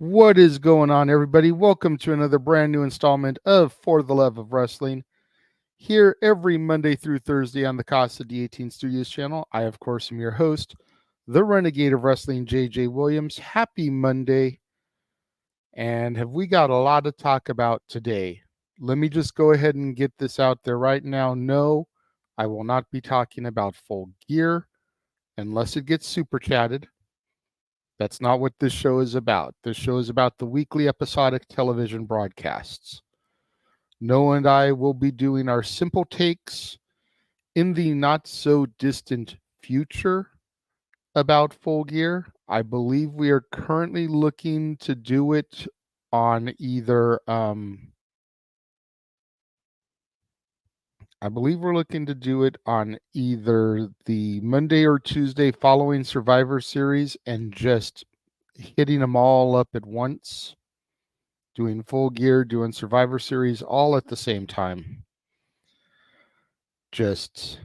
What is going on, everybody? Welcome to another brand new installment of For the Love of Wrestling. Here every Monday through Thursday on the Casa D18 Studios channel. I, of course, am your host, the Renegade of Wrestling, JJ Williams. Happy Monday. And have we got a lot to talk about today? Let me just go ahead and get this out there right now. No, I will not be talking about Full Gear unless it gets super chatted. That's not what this show is about. This show is about the weekly episodic television broadcasts. Noah and I will be doing our simple takes in the not so distant future about Full Gear. I believe we are currently looking to do it on either the Monday or Tuesday following Survivor Series and just hitting them all up at once. Doing Full Gear, doing Survivor Series all at the same time. Just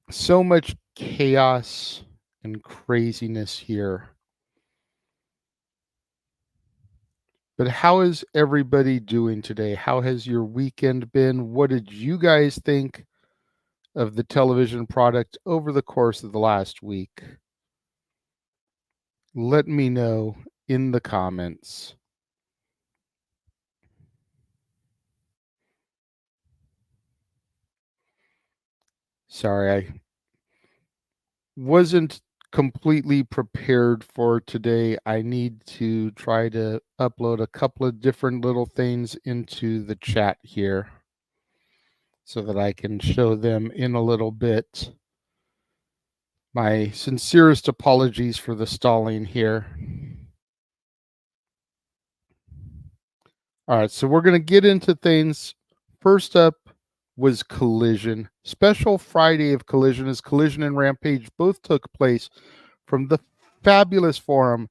so much chaos and craziness here. But how is everybody doing today? How has your weekend been? What did you guys think of the television product over the course of the last week? Let me know in the comments. Sorry, I wasn't completely prepared for today. I need to try to upload a couple of different little things into the chat here so that I can show them in a little bit. My sincerest apologies for the stalling here. All right, so we're going to get into things. First up was Collision. Special Friday of Collision, as Collision and Rampage both took place from the fabulous forum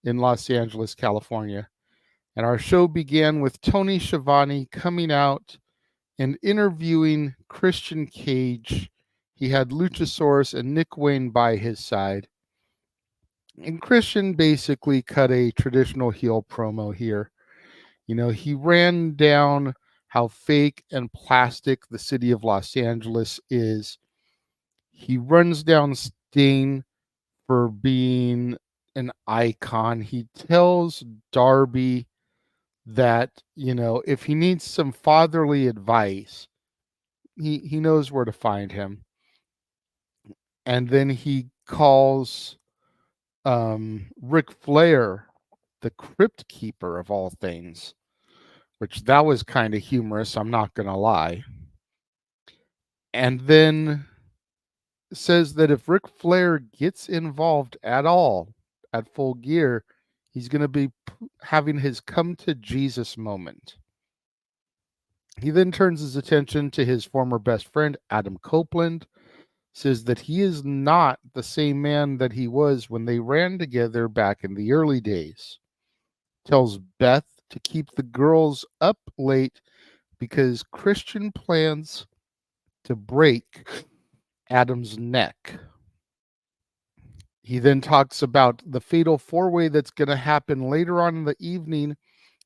in Los Angeles, California. And our show began with Tony Schiavone coming out and interviewing Christian Cage. He had Luchasaurus and Nick Wayne by his side. And Christian basically cut a traditional heel promo here. You know, he ran down how fake and plastic the city of Los Angeles is. He runs down Sting for being an icon. He tells Darby that, you know, if he needs some fatherly advice, he knows where to find him. And then he calls Ric Flair the Crypt Keeper of all things, which that was kind of humorous, I'm not going to lie. And then says that if Ric Flair gets involved at all at Full Gear, he's going to be having his come to Jesus moment. He then turns his attention to his former best friend, Adam Copeland, says that he is not the same man that he was when they ran together back in the early days. Tells Beth to keep the girls up late because Christian plans to break Adam's neck. He then talks about the fatal four-way that's going to happen later on in the evening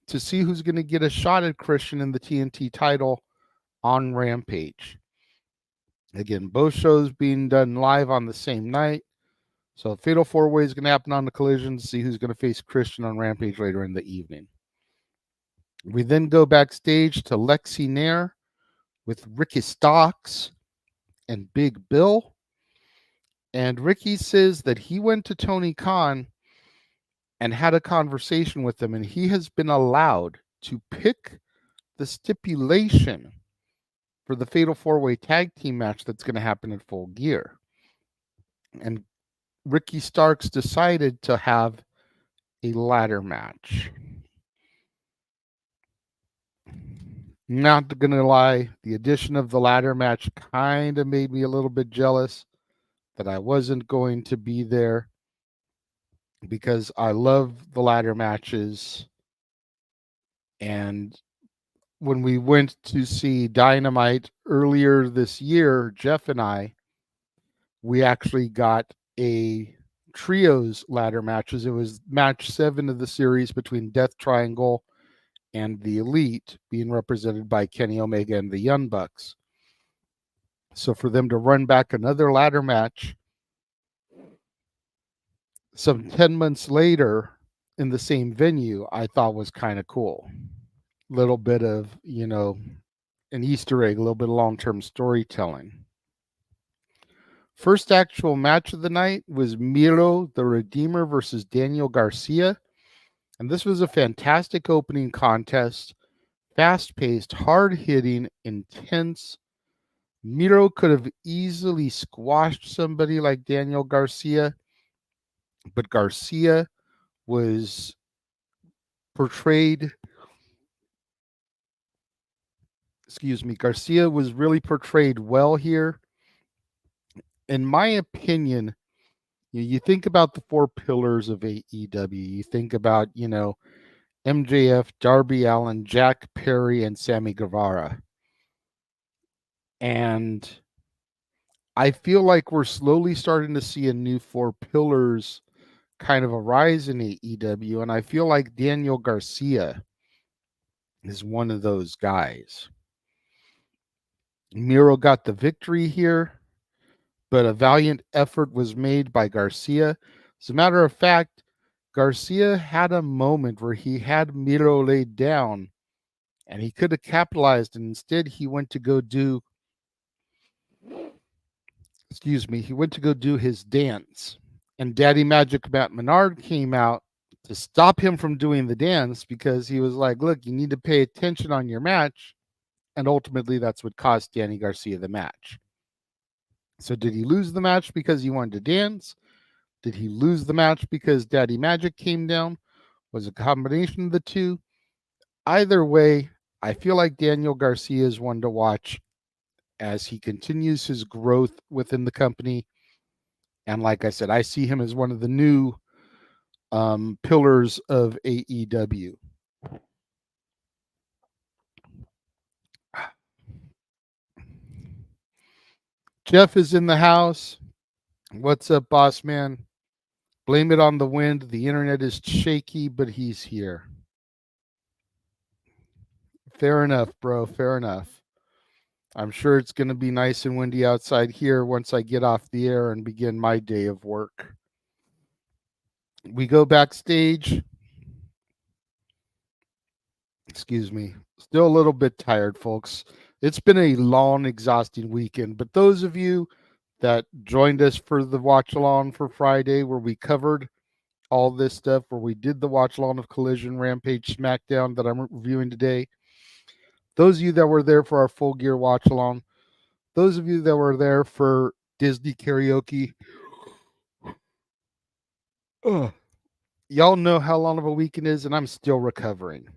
to see who's going to get a shot at Christian in the TNT title on Rampage. Again, both shows being done live on the same night. So fatal four-way is going to happen on the Collision to see who's going to face Christian on Rampage later in the evening. We then go backstage to Lexi Nair with Ricky Starks and Big Bill. And Ricky says that he went to Tony Khan and had a conversation with him, and he has been allowed to pick the stipulation for the Fatal 4-Way Tag Team match that's going to happen at Full Gear. And Ricky Starks decided to have a ladder match. Not going to lie, the addition of the ladder match kind of made me a little bit jealous that I wasn't going to be there, because I love the ladder matches. And when we went to see Dynamite earlier this year, Jeff and I, we actually got a trios ladder matches. It was match 7 of the series between Death Triangle and the Elite, being represented by Kenny Omega and the Young Bucks. So for them to run back another ladder match some 10 months later in the same venue, I thought was kind of cool. Little bit of, an Easter egg, a little bit of long-term storytelling. First actual match of the night was Miro the Redeemer versus Daniel Garcia. And this was a fantastic opening contest. Fast-paced, hard-hitting, intense. Miro could have easily squashed somebody like Daniel Garcia, but Garcia was portrayed. Garcia was really portrayed well here. In my opinion, you think about the 4 pillars of AEW. You think about, MJF, Darby Allin, Jack Perry, and Sammy Guevara. And I feel like we're slowly starting to see a new 4 pillars kind of arise in AEW. And I feel like Daniel Garcia is one of those guys. Miro got the victory here, but a valiant effort was made by Garcia. As a matter of fact, Garcia had a moment where he had Miro laid down and he could have capitalized, and instead he went to go do his dance. And Daddy Magic Matt Menard came out to stop him from doing the dance because he was like, look, you need to pay attention on your match. And ultimately that's what cost Danny Garcia the match. So did he lose the match because he wanted to dance? Did he lose the match because Daddy Magic came down? Was it a combination of the two? Either way, I feel like Daniel Garcia is one to watch as he continues his growth within the company. And like I said, I see him as one of the new pillars of AEW. Jeff is in the house. What's up, boss man? Blame it on the wind. The internet is shaky, but he's here. Fair enough, bro. Fair enough. I'm sure it's going to be nice and windy outside here once I get off the air and begin my day of work. We go backstage. Excuse me. Still a little bit tired, folks. It's been a long, exhausting weekend, but those of you that joined us for the watch along for Friday, where we covered all this stuff, where we did the watch along of Collision, Rampage, Smackdown that I'm reviewing today, those of you that were there for our full gear watch along, those of you that were there for Disney karaoke, y'all know how long of a weekend is, and I'm still recovering.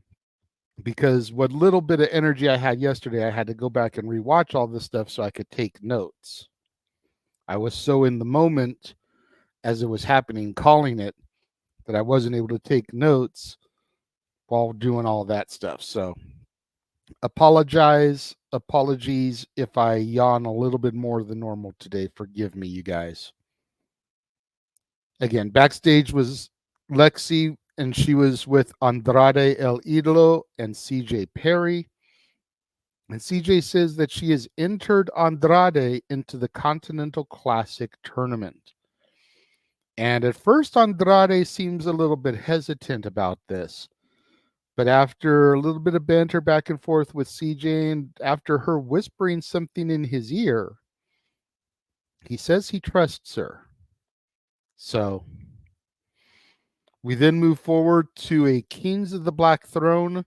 Because what little bit of energy I had yesterday, I had to go back and rewatch all this stuff so I could take notes. I was so in the moment as it was happening, calling it, that I wasn't able to take notes while doing all that stuff. So apologies if I yawn a little bit more than normal today. Forgive me, you guys. Again, backstage was Lexi, and she was with Andrade El Idolo and CJ Perry. And CJ says that she has entered Andrade into the Continental Classic tournament. And at first, Andrade seems a little bit hesitant about this. But after a little bit of banter back and forth with CJ, and after her whispering something in his ear, he says he trusts her. So we then move forward to a Kings of the Black Throne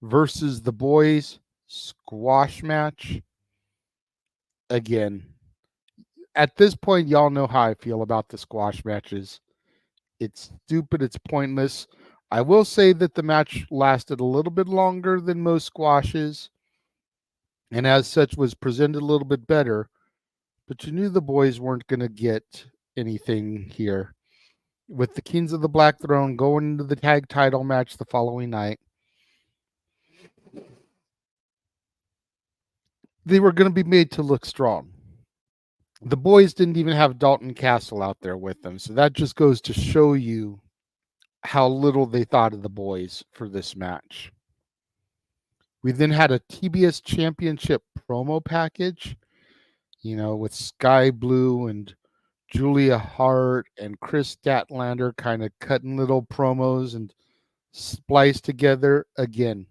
versus the Boys squash match. Again, at this point, y'all know how I feel about the squash matches. It's stupid. It's pointless. I will say that the match lasted a little bit longer than most squashes, and as such was presented a little bit better, but you knew the Boys weren't going to get anything here. With the Kings of the Black Throne going into the tag title match the following night, they were going to be made to look strong. The boys didn't even have Dalton Castle out there with them. So that just goes to show you how little they thought of the boys for this match. We then had a TBS Championship promo package, with Sky Blue and Julia Hart and Chris Statlander kind of cutting little promos and spliced together. Again,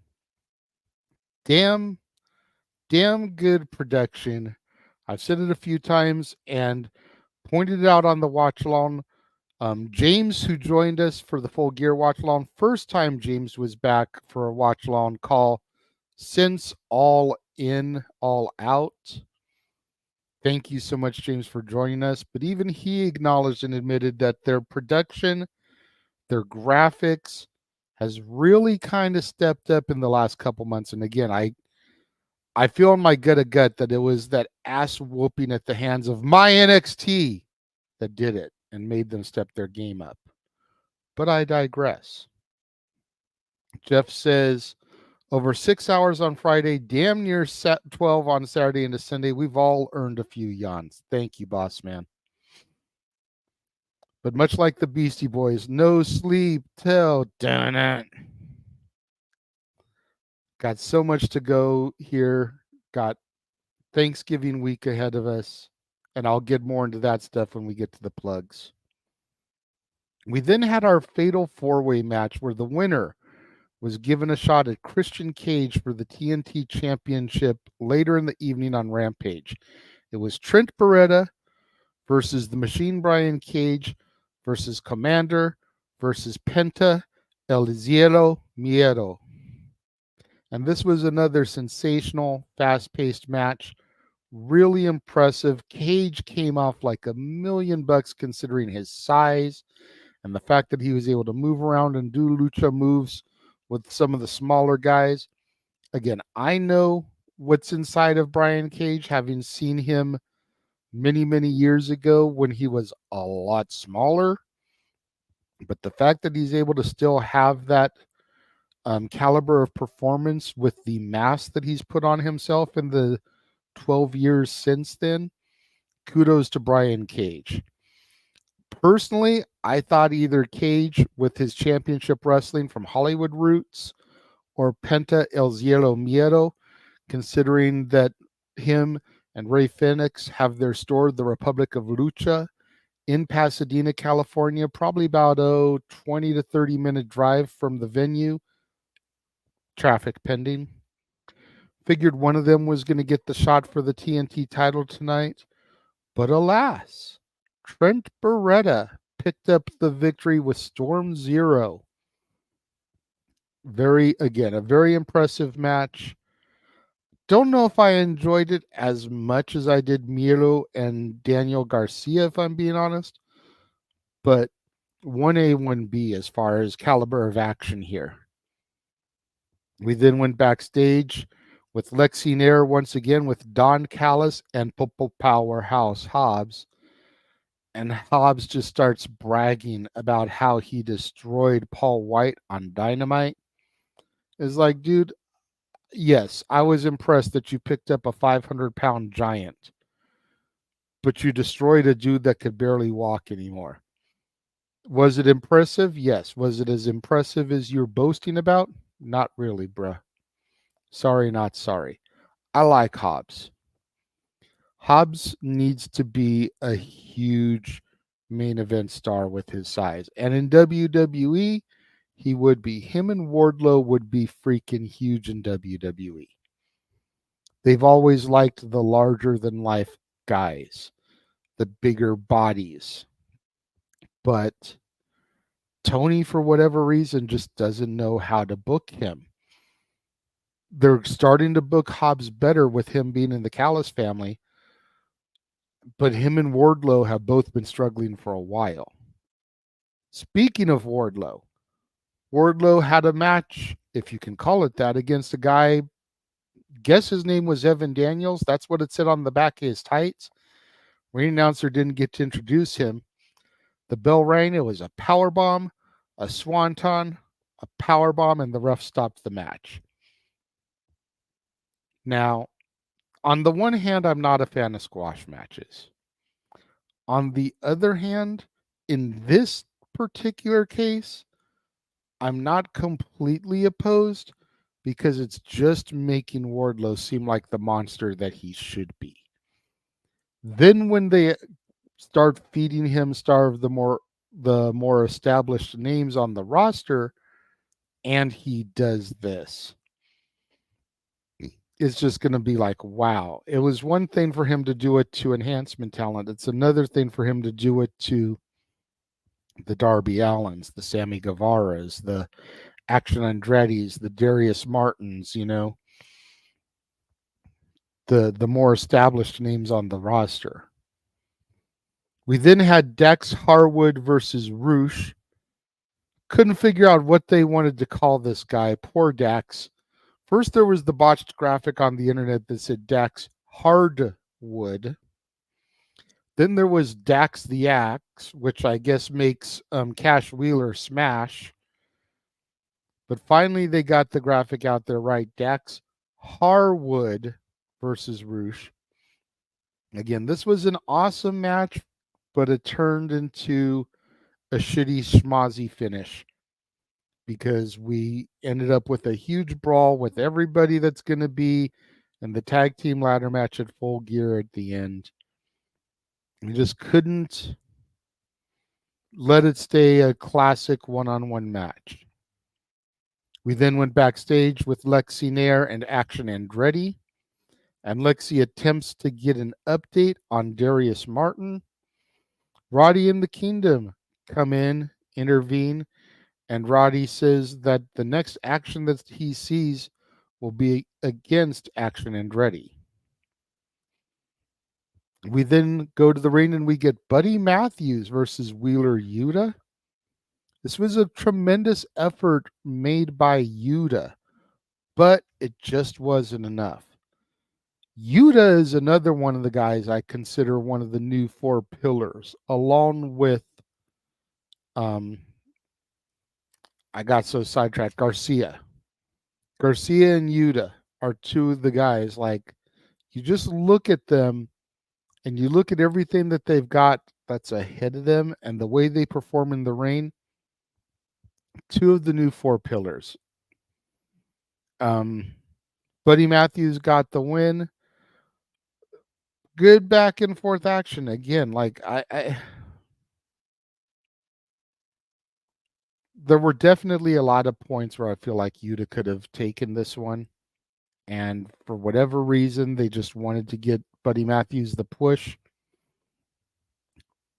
damn good production. I've said it a few times and pointed it out on the watch along. James, who joined us for the Full Gear watch along, first time James was back for a watch along call since All In, All Out. Thank you so much, James, for joining us. But even he acknowledged and admitted that their production, their graphics has really kind of stepped up in the last couple months. And again, I feel in my gut that it was that ass whooping at the hands of my NXT that did it and made them step their game up. But I digress. Jeff says, over 6 hours on Friday, damn near 12 on Saturday into Sunday. We've all earned a few yawns. Thank you, boss man. But much like the Beastie Boys, no sleep till done it. Got so much to go here. Got Thanksgiving week ahead of us. And I'll get more into that stuff when we get to the plugs. We then had our fatal four-way match where the winner was given a shot at Christian Cage for the TNT Championship later in the evening on Rampage. It was Trent Beretta versus the Machine Brian Cage versus Commander versus Penta El Cielo Miedo. And this was another sensational, fast-paced match. Really impressive. Cage came off like $1,000,000 considering his size and the fact that he was able to move around and do lucha moves with some of the smaller guys. Again, I know what's inside of Brian Cage, having seen him many, many years ago when he was a lot smaller. But the fact that he's able to still have that caliber of performance with the mask that he's put on himself in the 12 years since then, kudos to Brian Cage. Personally, I thought either Cage with his championship wrestling from Hollywood roots or Penta El Cielo Miedo, considering that him and Ray Phoenix have their store, the Republic of Lucha, in Pasadena, California, probably about 20 to 30-minute drive from the venue, traffic pending. Figured one of them was going to get the shot for the TNT title tonight, but alas, Trent Beretta picked up the victory with Storm Zero. A very impressive match. Don't know if I enjoyed it as much as I did Miro and Daniel Garcia, if I'm being honest. But 1A, 1B as far as caliber of action here. We then went backstage with Lexi Nair once again with Don Callis and Popo Powerhouse Hobbs. And Hobbs just starts bragging about how he destroyed Paul White on Dynamite. It's like, dude, yes, I was impressed that you picked up a 500-pound giant, but you destroyed a dude that could barely walk anymore. Was it impressive? Yes. Was it as impressive as you're boasting about? Not really, bruh. Sorry, not sorry. I like Hobbs. Hobbs needs to be a huge main event star with his size. And in WWE, he would be. Him and Wardlow would be freaking huge in WWE. They've always liked the larger-than-life guys, the bigger bodies. But Tony, for whatever reason, just doesn't know how to book him. They're starting to book Hobbs better with him being in the Callis family, but him and Wardlow have both been struggling for a while. Speaking of Wardlow had a match, if you can call it that, against a guy, guess his name was Evan Daniels. That's what it said on the back of his tights. Ring announcer didn't get to introduce him. The bell rang. It was a power bomb, a swanton, a power bomb, and the ref stopped the match. Now, on the one hand, I'm not a fan of squash matches. On the other hand, in this particular case, I'm not completely opposed because it's just making Wardlow seem like the monster that he should be. Then when they start feeding him the more established names on the roster, and he does this, it's just going to be like, wow. It was one thing for him to do it to enhancement talent. It's another thing for him to do it to the Darby Allens, the Sammy Guevaras, the Action Andretti's, the Darius Martins, the more established names on the roster. We then had Dax Harwood versus Roosh. Couldn't figure out what they wanted to call this guy. Poor Dax. First, there was the botched graphic on the internet that said Dax Hardwood. Then there was Dax the Axe, which I guess makes Cash Wheeler smash. But finally, they got the graphic out there right. Dax Harwood versus Roosh. Again, this was an awesome match, but it turned into a shitty schmozzy finish because we ended up with a huge brawl with everybody that's going to be in the tag team ladder match at Full Gear at the end. We just couldn't let it stay a classic one-on-one match. We then went backstage with Lexi Nair and Action Andretti, and Lexi attempts to get an update on Darius Martin. Roddy and the Kingdom come in, intervene, and Roddy says that the next action that he sees will be against Action Andretti. We then go to the ring and we get Buddy Matthews versus Wheeler Yuta. This was a tremendous effort made by Yuta, but it just wasn't enough. Yuta is another one of the guys I consider one of the new four pillars, along with, I got so sidetracked, Garcia. Garcia and Yuta are two of the guys, like, you just look at them and you look at everything that they've got that's ahead of them and the way they perform in the ring, two of the new four pillars. Buddy Matthews got the win. Good back and forth action again. Like there were definitely a lot of points where I feel like Yuta could have taken this one, and for whatever reason, they just wanted to get Buddy Matthews the push.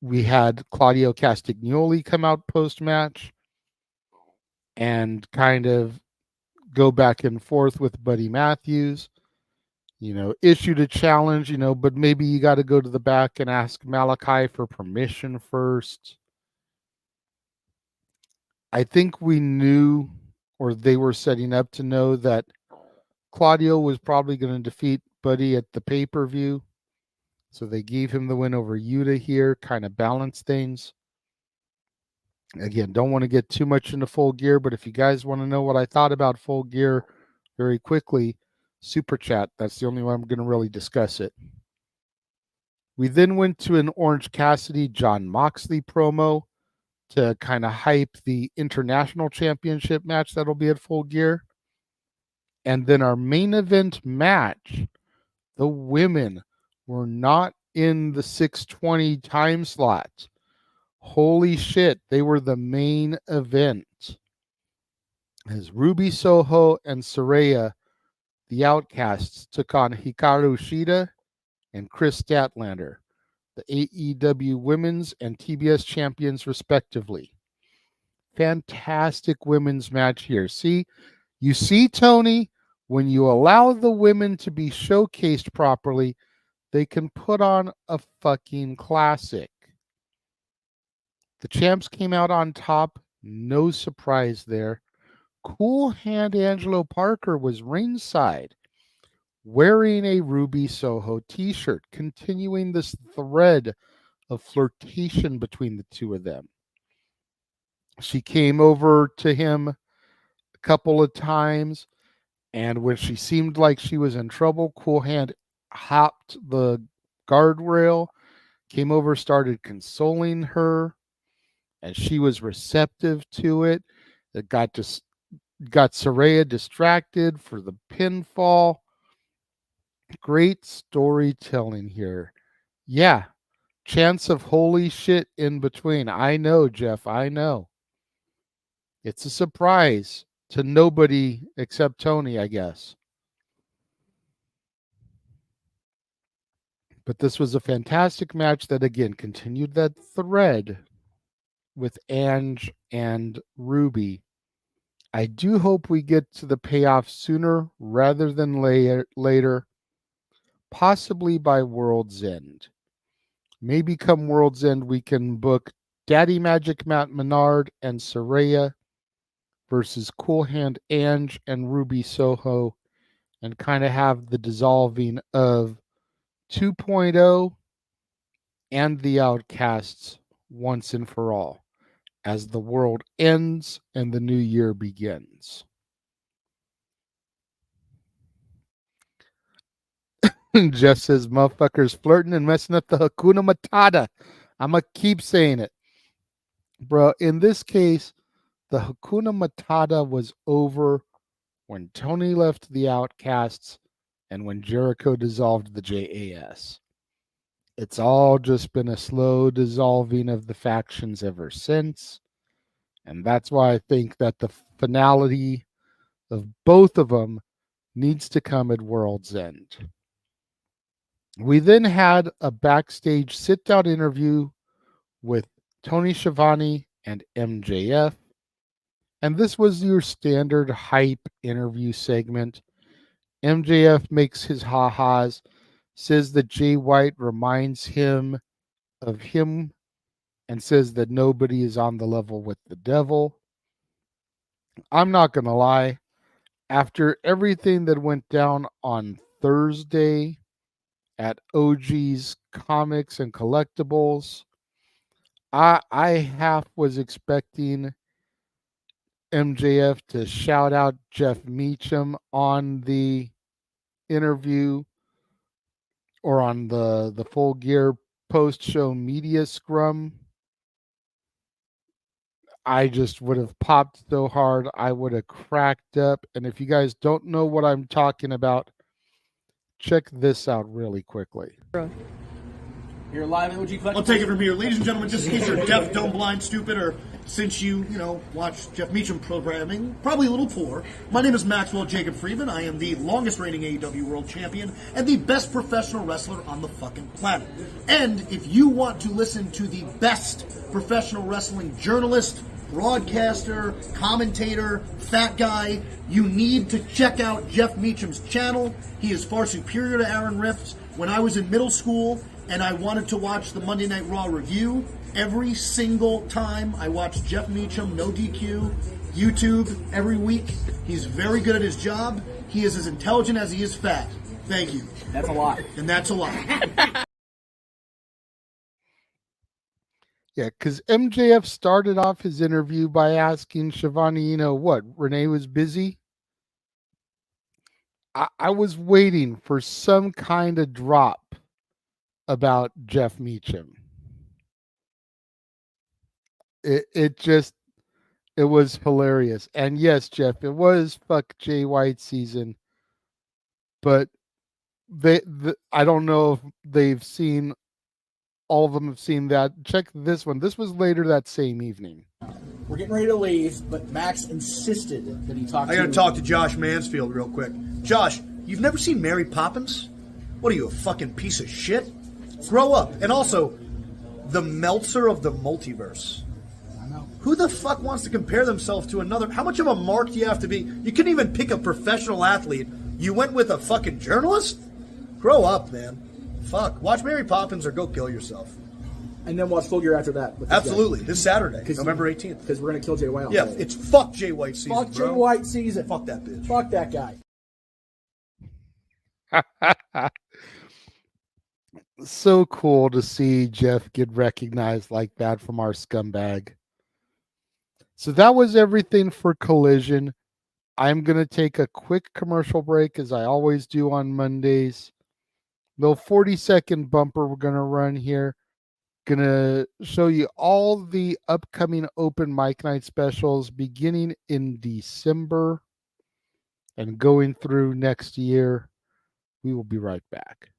We had Claudio Castagnoli come out post-match and kind of go back and forth with Buddy Matthews. Issued a challenge, but maybe you got to go to the back and ask Malachi for permission first. I think we knew, or they were setting up to know, that Claudio was probably going to defeat Buddy at the pay-per-view. So they gave him the win over Yuta here, kind of balance things. Again, don't want to get too much into Full Gear, but if you guys want to know what I thought about Full Gear very quickly, Super Chat. That's the only way I'm going to really discuss it. We then went to an Orange Cassidy, John Moxley promo to kind of hype the International Championship match that'll be at Full Gear. And then our main event match, the women were not in the 6:20 time slot. Holy shit, they were the main event. As Ruby Soho and Saraya, the Outcasts, took on Hikaru Shida and Chris Statlander, the AEW Women's and TBS champions respectively. Fantastic women's match here. You see, Tony, when you allow the women to be showcased properly, they can put on a fucking classic. The champs came out on top. No surprise there. Cool Hand Angelo Parker was ringside wearing a Ruby Soho t-shirt, continuing this thread of flirtation between the two of them. She came over to him a couple of times, and when she seemed like she was in trouble, Cool Hand hopped the guardrail, came over, started consoling her, and she was receptive to it. It got Saraya distracted for the pinfall. Great storytelling here. Yeah, chance of holy shit in between. I know, Jeff, I know. It's a surprise to nobody except Tony, I guess. But this was a fantastic match that, again, continued that thread with Ange and Ruby. I do hope we get to the payoff sooner rather than later, possibly by World's End. Maybe come World's End, we can book Daddy Magic Matt Menard and Saraya versus Cool Hand Ange and Ruby Soho, and kind of have the dissolving of 2.0 and the Outcasts once and for all, as the world ends and the new year begins. Jeff says, motherfuckers flirting and messing up the Hakuna Matata. I'm going to keep saying it. Bro, in this case, the Hakuna Matata was over when Tony left the Outcasts and when Jericho dissolved the JAS. It's all just been a slow dissolving of the factions ever since. And that's why I think that the finality of both of them needs to come at World's End. We then had a backstage sit-down interview with Tony Schiavone and MJF. And this was your standard hype interview segment. MJF makes his ha-has, says that Jay White reminds him of him, and says that nobody is on the level with the devil. I'm not going to lie. After everything that went down on Thursday at OG's Comics and Collectibles, I half was expecting MJF to shout out Jeff Meacham on the interview or on the Full Gear post-show media scrum. I just would have popped so hard, I would have cracked up. And if you guys don't know what I'm talking about, check this out really quickly. You're live at OG Collectibles. I'll take it from here. Ladies and gentlemen, just in case you're deaf, dumb, blind, stupid, or since you watch Jeff Meacham programming, probably a little poor, my name is Maxwell Jacob Freeman. I am the longest reigning AEW World Champion and the best professional wrestler on the fucking planet. And if you want to listen to the best professional wrestling journalist, broadcaster, commentator, fat guy, you need to check out Jeff Meacham's channel. He is far superior to Aaron Riff's. When I was in middle school and I wanted to watch the Monday Night Raw review, every single time I watched Jeff Meacham, no DQ, YouTube, every week. He's very good at his job. He is as intelligent as he is fat. Thank you. That's a lot. And that's a lot. Yeah, because MJF started off his interview by asking Schiavone, what, Renee was busy? I was waiting for some kind of drop about Jeff Meacham. It was hilarious. And yes, Jeff, it was fuck Jay White season, but I don't know if they've seen, all of them have seen that. Check this one. This was later that same evening. We're getting ready to leave, but Max insisted that he talk I gotta talk to Josh Mansfield real quick. Josh, you've never seen Mary Poppins? What are you, a fucking piece of shit? Grow up. And also, the Meltzer of the multiverse. I know. Who the fuck wants to compare themselves to another? How much of a mark do you have to be? You couldn't even pick a professional athlete. You went with a fucking journalist? Grow up, man. Fuck. Watch Mary Poppins or go kill yourself. And then watch Full Gear after that. Absolutely. This Saturday, November 18th. Because we're going to kill Jay White. Yeah, it's fuck Jay White season, Fuck Jay White season. Fuck that bitch. Fuck that guy. So cool to see Jeff get recognized like that from our scumbag. So that was everything for Collision. I'm going to take a quick commercial break, as I always do on Mondays. Little 40-second bumper we're going to run here. Gonna show you all the upcoming open mic night specials beginning in December and going through next year. We will be right back.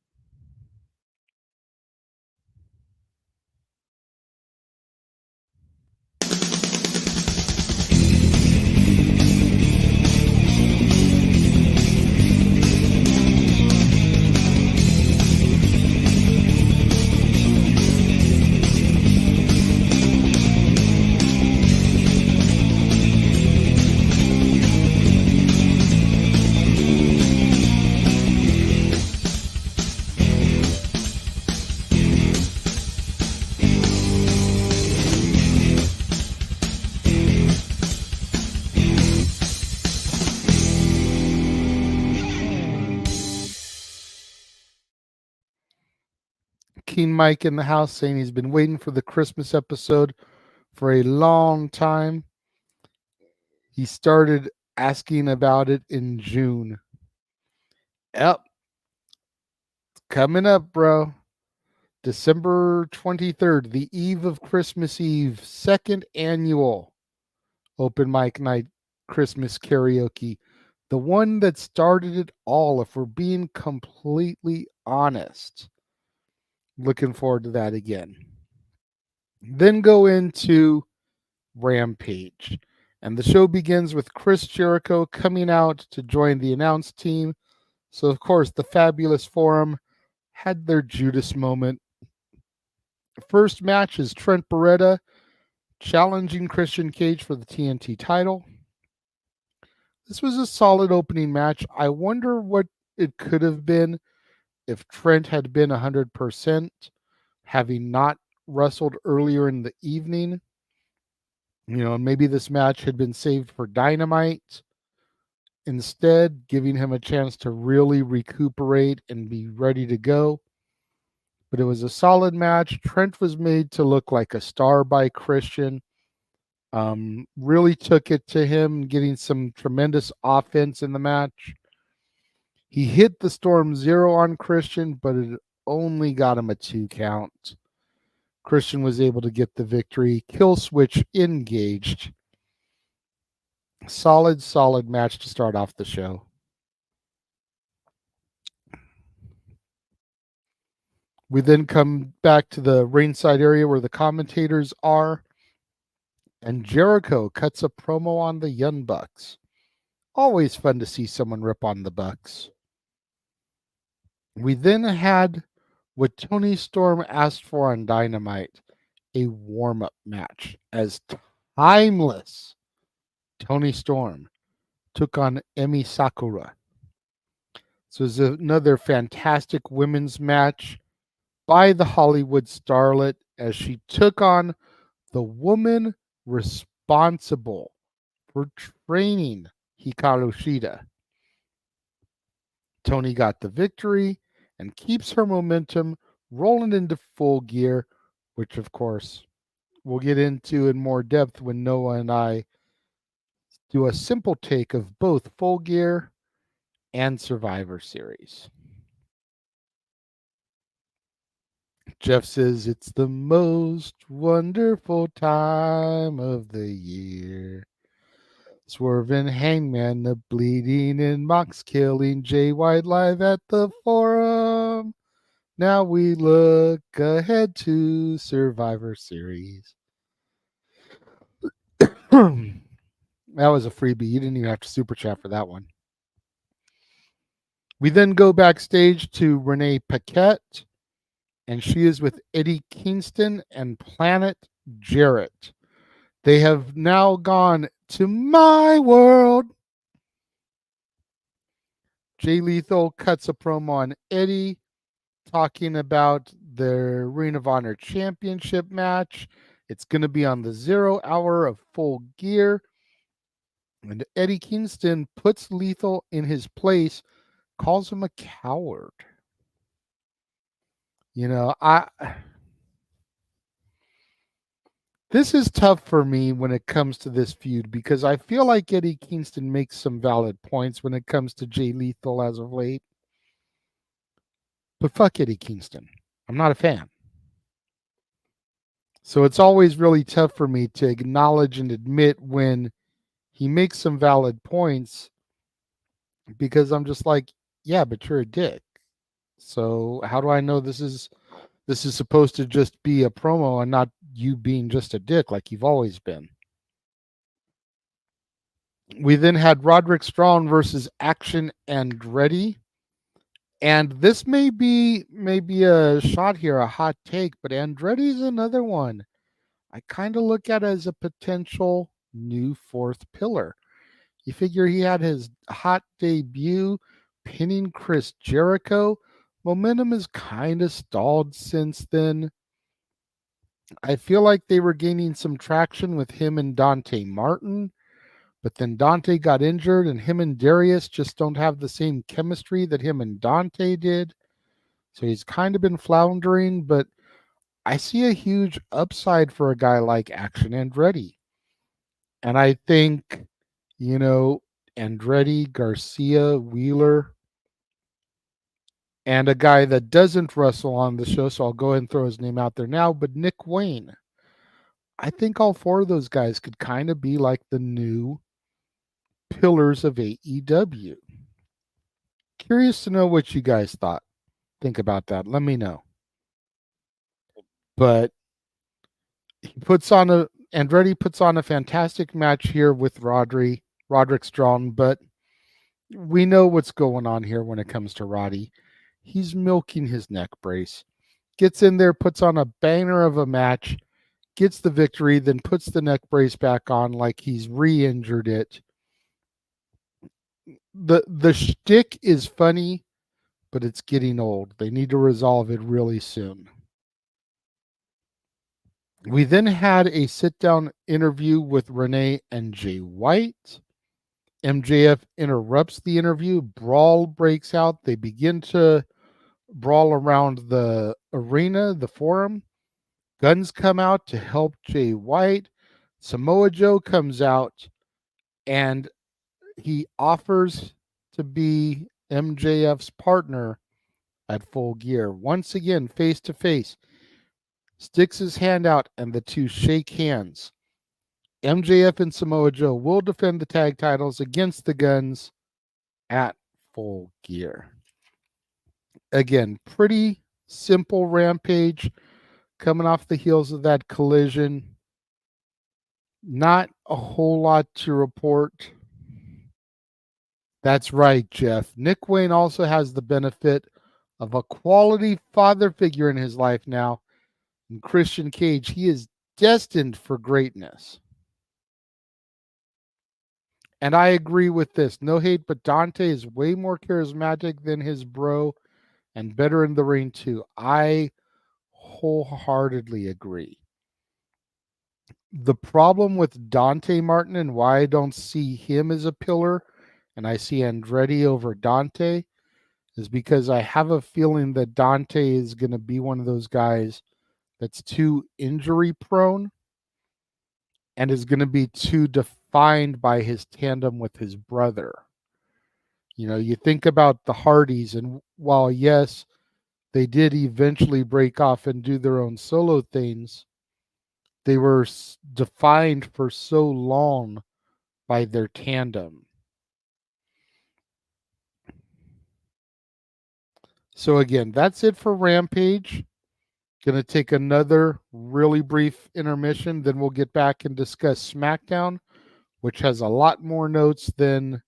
King Mike in the house saying he's been waiting for the Christmas episode for a long time. He started asking about it in June. Yep. It's coming up, bro. December 23rd, the eve of Christmas Eve, second annual open mic night Christmas karaoke. The one that started it all, if we're being completely honest. Looking forward to that again. Then go into Rampage. And the show begins with Chris Jericho coming out to join the announce team. So, of course, the Fabulous Forum had their Judas moment. The first match is Trent Beretta challenging Christian Cage for the TNT title. This was a solid opening match. I wonder what it could have been if Trent had been 100%, having not wrestled earlier in the evening. Maybe this match had been saved for Dynamite, instead giving him a chance to really recuperate and be ready to go. But it was a solid match. Trent was made to look like a star by Christian. Really took it to him, getting some tremendous offense in the match. He hit the Storm Zero on Christian, but it only got him a 2 count. Christian was able to get the victory. Kill switch engaged. Solid match to start off the show. We then come back to the ringside area where the commentators are, and Jericho cuts a promo on the Young Bucks. Always fun to see someone rip on the Bucks. We then had what Tony Storm asked for on Dynamite, a warm-up match, as timeless Tony Storm took on Emi Sakura. So it was another fantastic women's match by the Hollywood starlet as she took on the woman responsible for training Hikaru Shida. Tony got the victory and keeps her momentum rolling into Full Gear, which of course we'll get into in more depth when Noah and I do a simple take of both Full Gear and Survivor Series. Jeff says it's the most wonderful time of the year. Swerving Hangman, the bleeding and Mox killing Jay White live at the Forum. Now we look ahead to Survivor Series. That was a freebie. You didn't even have to super chat for that one. We then go backstage to Renee Paquette, and she is with Eddie Kingston and Planet Jarrett. They have now gone to my world. Jay Lethal cuts a promo on Eddie, talking about their Ring of Honor Championship match. It's going to be on the 0 hour of Full Gear. And Eddie Kingston puts Lethal in his place, calls him a coward. This is tough for me when it comes to this feud because I feel like Eddie Kingston makes some valid points when it comes to Jay Lethal as of late. But fuck Eddie Kingston. I'm not a fan. So it's always really tough for me to acknowledge and admit when he makes some valid points, because I'm just like, yeah, but you're a dick. So how do I know this is supposed to just be a promo and not you being just a dick like you've always been? We then had Roderick Strong versus Action Andretti. And this may be a shot here, a hot take, but Andretti's another one I kind of look at as a potential new fourth pillar. You figure he had his hot debut pinning Chris Jericho. Momentum is kind of stalled since then. I feel like they were gaining some traction with him and Dante Martin, but then Dante got injured, and him and Darius just don't have the same chemistry that him and Dante did. So he's kind of been floundering, but I see a huge upside for a guy like Action Andretti. And I think, Andretti, Garcia, Wheeler, and a guy that doesn't wrestle on the show, so I'll go ahead and throw his name out there now, but Nick Wayne. I think all four of those guys could kind of be like the new pillars of AEW. Curious to know what you guys think about that. Let me know. But Andretti puts on a fantastic match here with Roderick Strong, but we know what's going on here when it comes to Roddy. He's milking his neck brace. Gets in there, puts on a banger of a match, gets the victory, then puts the neck brace back on like he's re-injured it. The shtick is funny, but it's getting old. They need to resolve it really soon. We then had a sit-down interview with Renee and Jay White. MJF interrupts the interview. Brawl breaks out. They begin to brawl around the arena, the forum. Guns come out to help Jay White. Samoa Joe comes out, and he offers to be MJF's partner at Full Gear. Once again, face to face. Sticks his hand out, and the two shake hands. MJF and Samoa Joe will defend the tag titles against the Guns at Full Gear. Again, pretty simple Rampage coming off the heels of that Collision. Not a whole lot to report. That's right, Jeff. Nick Wayne also has the benefit of a quality father figure in his life now. In Christian Cage, he is destined for greatness. And I agree with this. No hate, but Dante is way more charismatic than his bro and better in the ring too. I wholeheartedly agree. The problem with Dante Martin and why I don't see him as a pillar and I see Andretti over Dante is because I have a feeling that Dante is going to be one of those guys that's too injury prone and is going to be too defined by his tandem with his brother. You think about the Hardys, and while yes, they did eventually break off and do their own solo things, they were defined for so long by their tandem. So again, that's it for Rampage. Going to take another really brief intermission. Then we'll get back and discuss SmackDown, which has a lot more notes than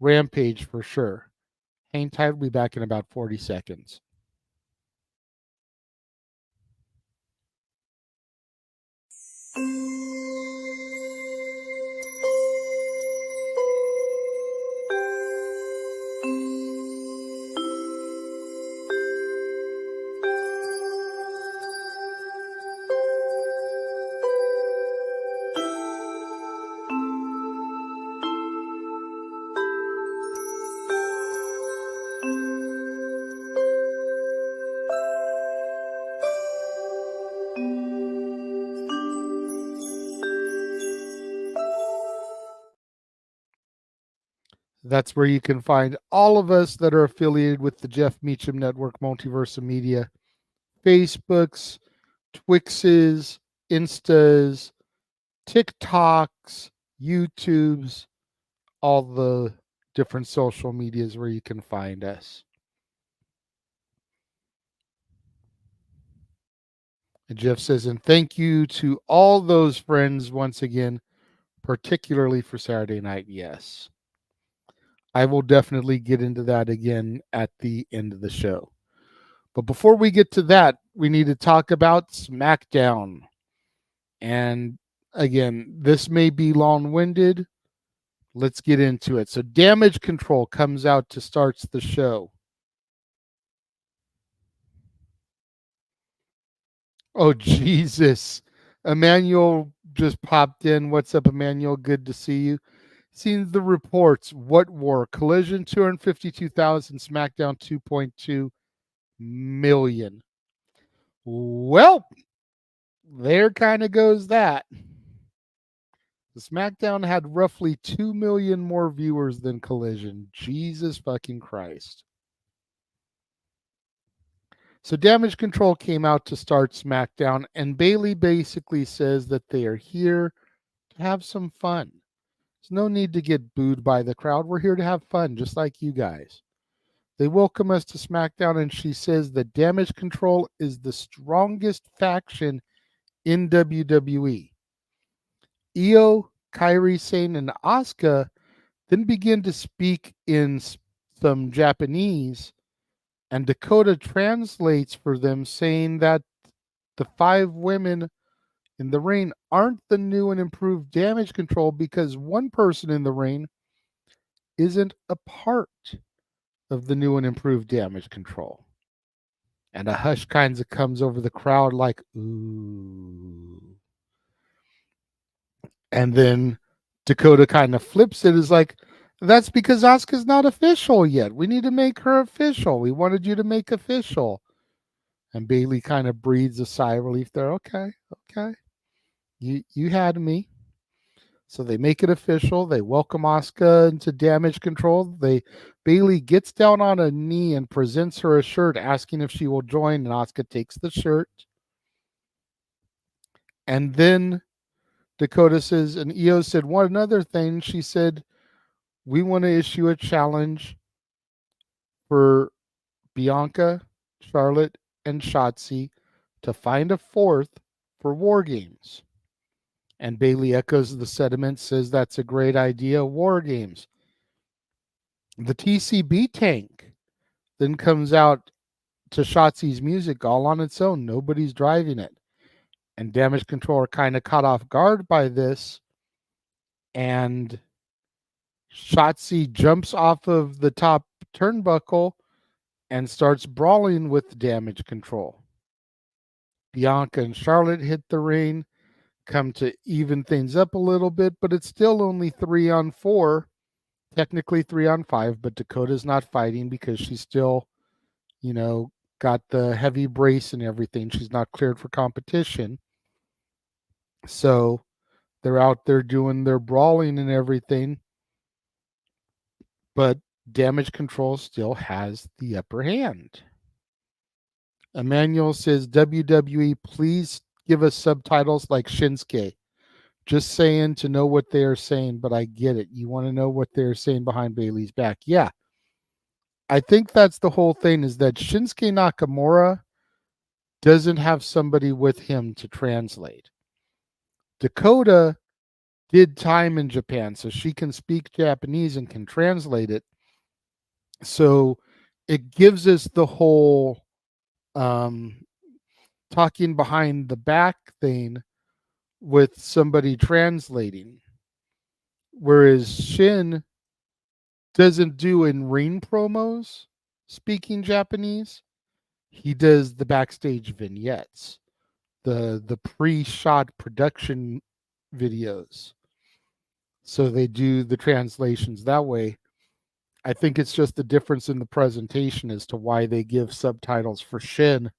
Rampage for sure. Hang tight. We'll be back in about 40 seconds. That's where you can find all of us that are affiliated with the Jeff Meacham Network, Multiverse of Media, Facebooks, Twixes, Instas, TikToks, YouTubes, all the different social medias where you can find us. And Jeff says, and thank you to all those friends once again, particularly for Saturday night. Yes. I will definitely get into that again at the end of the show. But before we get to that, we need to talk about SmackDown. And again, this may be long-winded. Let's get into it. So Damage Control comes out to start the show. Oh, Jesus. Emmanuel just popped in. What's up, Emmanuel? Good to see you. Seen the reports. What war? Collision 252,000, SmackDown 2.2 million. Well, there kind of goes that. The SmackDown had roughly 2 million more viewers than Collision. Jesus fucking Christ. So Damage Control came out to start SmackDown, and Bayley basically says that they are here to have some fun. There's no need to get booed by the crowd. We're here to have fun, just like you guys. They welcome us to SmackDown, and she says that Damage Control is the strongest faction in WWE. Io, Kairi Sane, and Asuka then begin to speak in some Japanese, and Dakota translates for them, saying that the 5 women in the ring aren't the new and improved Damage Control because one person in the ring isn't a part of the new and improved Damage Control. And a hush kind of comes over the crowd like, ooh. And then Dakota kind of flips it, is like, that's because Asuka's not official yet. We need to make her official. We wanted you to make official. And Bayley kind of breathes a sigh of relief there. Okay. You had me. So they make it official. They welcome Asuka into Damage Control. Bayley gets down on a knee and presents her a shirt asking if she will join, and Asuka takes the shirt. And then Dakota says, and Io said one other thing. She said, we want to issue a challenge for Bianca, Charlotte, and Shotzi to find a 4th for War Games. And Bayley echoes the sentiment, says that's a great idea. War Games. The TCB tank then comes out to Shotzi's music all on its own. Nobody's driving it. And Damage Control are kind of caught off guard by this. And Shotzi jumps off of the top turnbuckle and starts brawling with Damage Control. Bianca and Charlotte hit the ring, come to even things up a little bit, but it's still only 3-on-4, technically 3-on-5, but Dakota's not fighting because she's still, got the heavy brace and everything. She's not cleared for competition. So they're out there doing their brawling and everything, but Damage Control still has the upper hand. Emmanuel says, WWE, please give us subtitles like Shinsuke. Just saying to know what they are saying, but I get it. You want to know what they're saying behind Bayley's back. Yeah. I think that's the whole thing, is that Shinsuke Nakamura doesn't have somebody with him to translate. Dakota did time in Japan, so she can speak Japanese and can translate it. So it gives us the whole talking behind the back thing with somebody translating. Whereas Shin doesn't do in ring promos speaking Japanese. He does the backstage vignettes, the pre-shot production videos. So they do the translations that way. I think it's just the difference in the presentation as to why they give subtitles for Shin,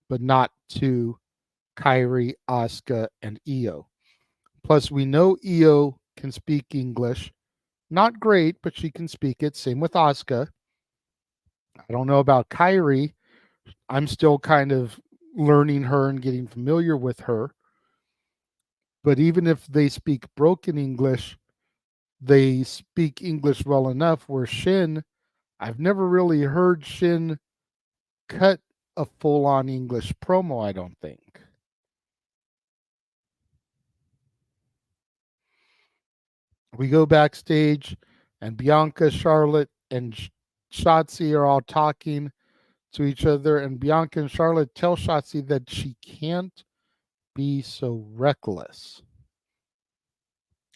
but not to Kairi, Asuka, and Io. Plus, we know Io can speak English. Not great, but she can speak it. Same with Asuka. I don't know about Kairi. I'm still kind of learning her and getting familiar with her. But even if they speak broken English, they speak English well enough where Shin, I've never really heard Shin cut a full-on English promo, I don't think. We go backstage, and Bianca, Charlotte, and Shotzi are all talking to each other, and Bianca and Charlotte tell Shotzi that she can't be so reckless.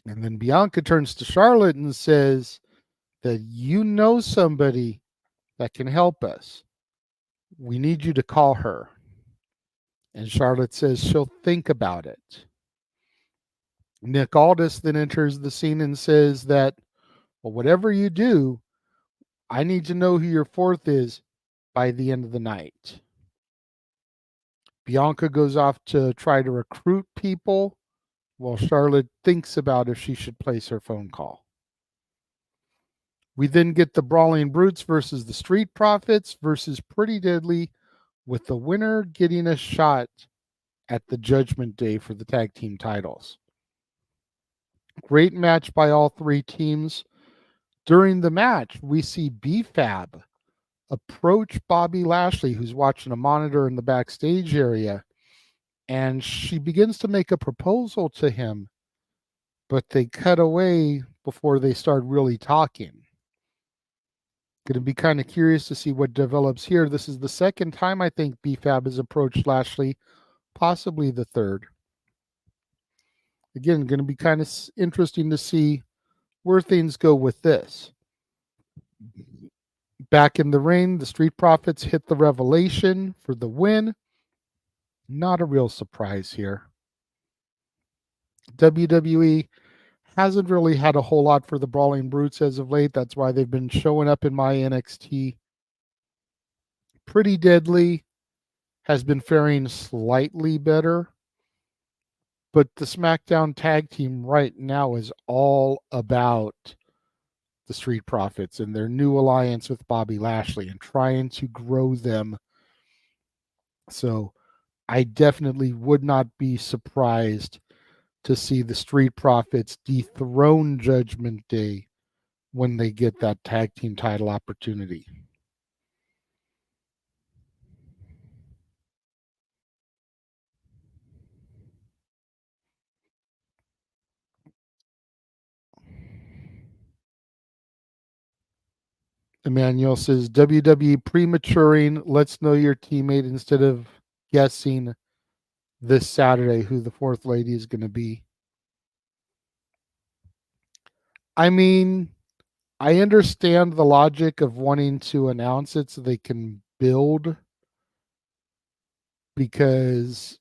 And then Bianca turns to Charlotte and says that you know somebody that can help us. We need you to call her. And Charlotte says she'll think about it. Nick Aldis then enters the scene and says that, well, whatever you do, I need to know who your fourth is by the end of the night. Bianca goes off to try to recruit people while Charlotte thinks about if she should place her phone call. We then get the Brawling Brutes versus the Street Profits versus Pretty Deadly, with the winner getting a shot at the Judgment Day for the tag team titles. Great match by all three teams. During the match, we see B-Fab approach Bobby Lashley, who's watching a monitor in the backstage area, and she begins to make a proposal to him, but they cut away before they start really talking. Going to be kind of curious to see what develops here. This is the second time I think B-Fab has approached Lashley, possibly the third. Again, going to be kind of interesting to see where things go with this. Back in the ring, the Street Profits hit the Revelation for the win. Not a real surprise here. WWE hasn't really had a whole lot for the Brawling Brutes as of late. That's why they've been showing up in my NXT. Pretty Deadly has been faring slightly better, but the SmackDown tag team right now is all about the Street Profits and their new alliance with Bobby Lashley and trying to grow them. So I definitely would not be surprised to see the Street Profits dethrone Judgment Day when they get that tag team title opportunity. Emmanuel says, WWE prematuring, let's know your teammate instead of guessing this Saturday who the fourth lady is going to be. I mean, I understand the logic of wanting to announce it so they can build, because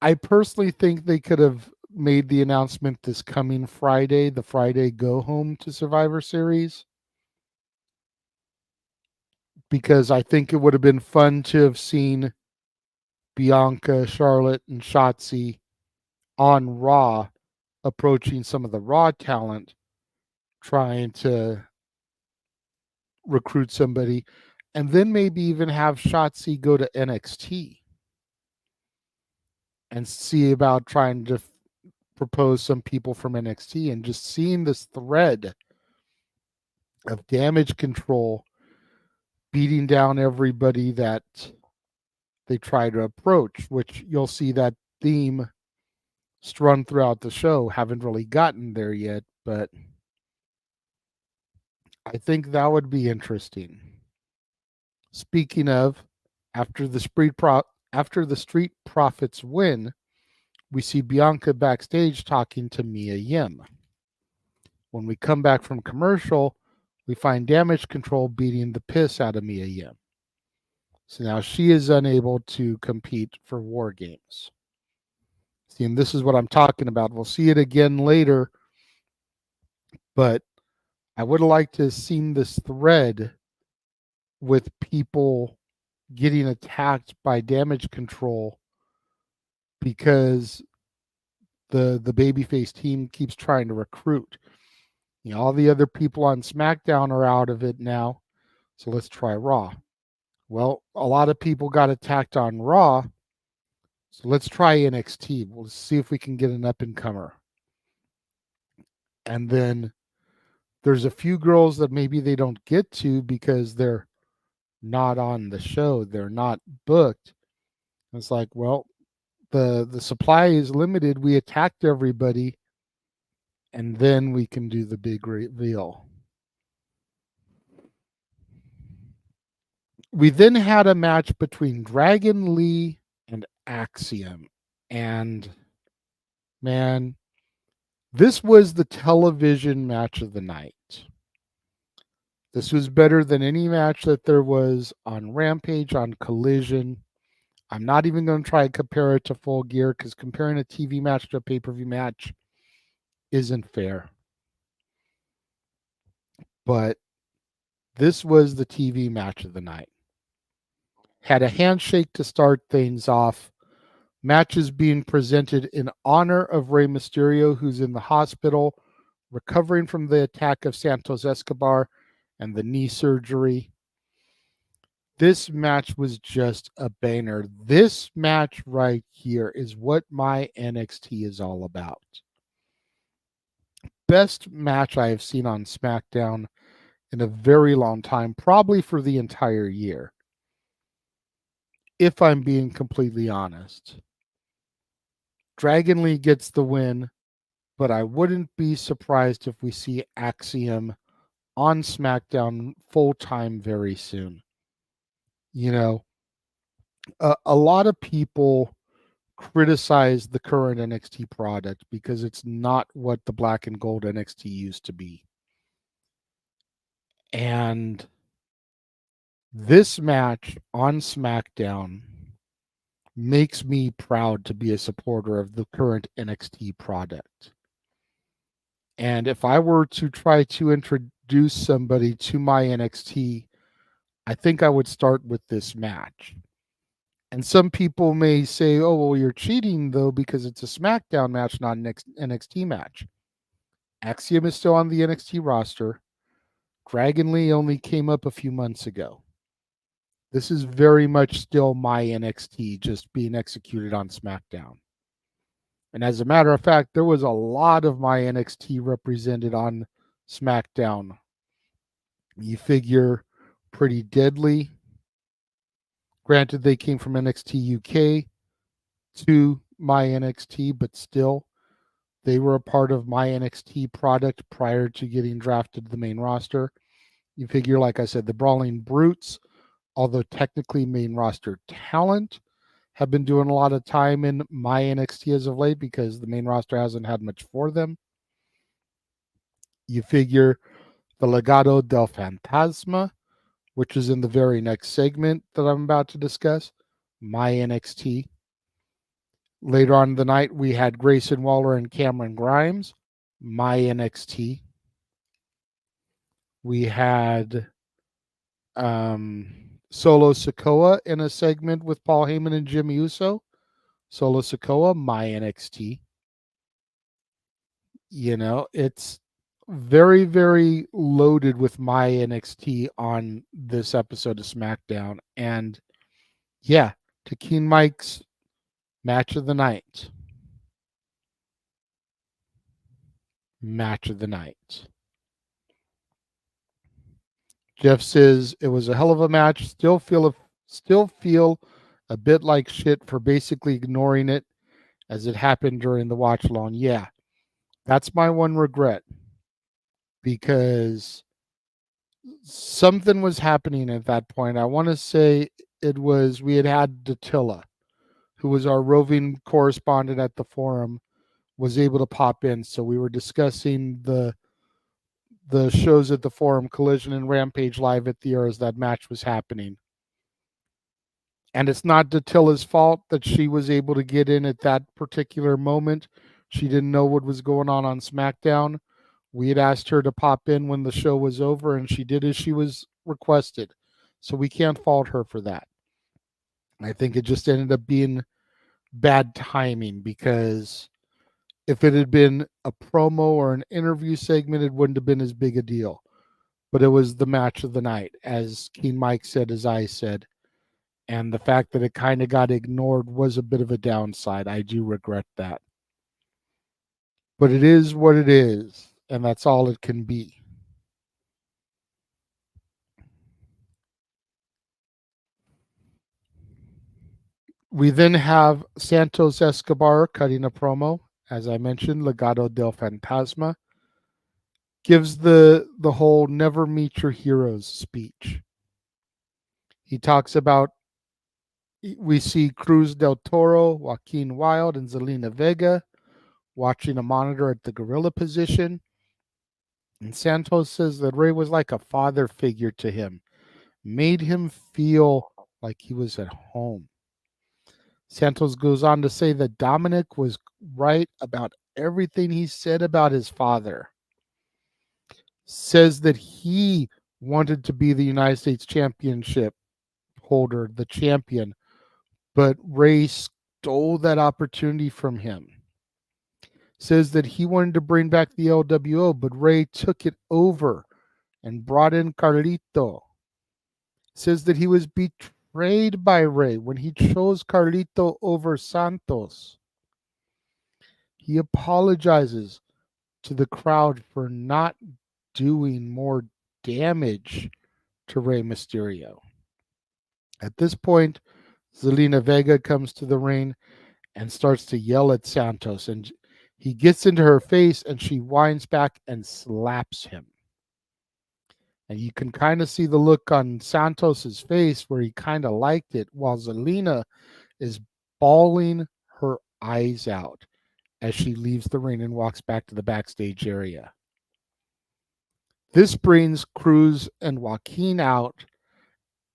I personally think they could have made the announcement this coming Friday, the Friday go home to Survivor Series, because I think it would have been fun to have seen Bianca, Charlotte, and Shotzi on Raw approaching some of the Raw talent, trying to recruit somebody, and then maybe even have Shotzi go to NXT and see about trying to propose some people from NXT, and just seeing this thread of Damage Control beating down everybody that they try to approach, which you'll see that theme strung throughout the show. Haven't really gotten there yet, but I think that would be interesting. Speaking of, after the Street Profits win, we see Bianca backstage talking to Mia Yim. When we come back from commercial, we find Damage Control beating the piss out of Mia Yim. So now she is unable to compete for War Games. See, and this is what I'm talking about. We'll see it again later, but I would have liked to have seen this thread with people getting attacked by Damage Control because the babyface team keeps trying to recruit. You know, all the other people on SmackDown are out of it now, so let's try Raw. Well, a lot of people got attacked on Raw, So let's try NXT. We'll see if we can get an up-and-comer. And then there's a few girls that maybe they don't get to because they're not on the show. They're not booked. It's like, well, the supply is limited. We attacked everybody, and then we can do the big reveal. We then had a match between Dragon Lee and Axiom. And man, this was the television match of the night. This was better than any match that there was on Rampage, on Collision. I'm not even going to try and compare it to Full Gear because comparing a TV match to a pay-per-view match isn't fair. But this was the TV match of the night. Had a handshake to start things off. Matches being presented in honor of Rey Mysterio, who's in the hospital, recovering from the attack of Santos Escobar and the knee surgery. This match was just a banger. This match right here is what my NXT is all about. Best match I have seen on SmackDown in a very long time, probably for the entire year, if I'm being completely honest. Dragon Lee gets the win, but I wouldn't be surprised if we see Axiom on SmackDown full-time very soon. You know, a lot of people criticize the current NXT product because it's not what the black and gold NXT used to be. And this match on SmackDown makes me proud to be a supporter of the current NXT product. And if I were to try to introduce somebody to my NXT, I think I would start with this match. And some people may say, oh, well, you're cheating, though, because it's a SmackDown match, not an NXT match. Axiom is still on the NXT roster. Dragon Lee only came up a few months ago. This is very much still my NXT, just being executed on SmackDown. And as a matter of fact, there was a lot of my NXT represented on SmackDown. You figure Pretty Deadly. Granted, they came from NXT UK to my NXT, but still, they were a part of my NXT product prior to getting drafted to the main roster. You figure, like I said, the Brawling Brutes, although technically main roster talent, have been doing a lot of time in my NXT as of late because the main roster hasn't had much for them. You figure the Legado del Fantasma, which is in the very next segment that I'm about to discuss, my NXT. Later on in the night, we had Grayson Waller and Cameron Grimes, my NXT. We had Solo Sikoa in a segment with Paul Heyman and Jimmy Uso. Solo Sikoa, my NXT. You know, it's very, very loaded with my NXT on this episode of SmackDown. And yeah, to Keen Mike's match of the night. Match of the night. Jeff says it was a hell of a match. Still feel a bit like shit for basically ignoring it as it happened during the watch along. Yeah, that's my one regret because something was happening at that point. I want to say it was we had Dattila, who was our roving correspondent at the forum, was able to pop in. So we were discussing the shows at the forum, Collision and Rampage live at the air as that match was happening. And it's not Dattila's fault that she was able to get in at that particular moment. She didn't know what was going on SmackDown. We had asked her to pop in when the show was over, and she did as she was requested. So we can't fault her for that. I think it just ended up being bad timing because if it had been a promo or an interview segment, it wouldn't have been as big a deal. But it was the match of the night, as Keen Mike said, as I said. And the fact that it kind of got ignored was a bit of a downside. I do regret that. But it is what it is, and that's all it can be. We then have Santos Escobar cutting a promo. As I mentioned, Legado del Fantasma gives the whole never meet your heroes speech. He talks about, we see Cruz del Toro, Joaquin Wilde, and Zelina Vega watching a monitor at the gorilla position. And Santos says that Rey was like a father figure to him, made him feel like he was at home. Santos goes on to say that Dominic was right about everything he said about his father. Says that he wanted to be the United States Championship holder, the champion, but Rey stole that opportunity from him. Says that he wanted to bring back the LWO, but Rey took it over and brought in Carlito. Says that he was betrayed by Rey when he chose Carlito over Santos. He apologizes to the crowd for not doing more damage to Rey Mysterio. At this point, Zelina Vega comes to the ring and starts to yell at Santos, and he gets into her face and she whines back and slaps him. And you can kind of see the look on Santos's face where he kind of liked it, while Zelina is bawling her eyes out as she leaves the ring and walks back to the backstage area. This brings Cruz and Joaquin out,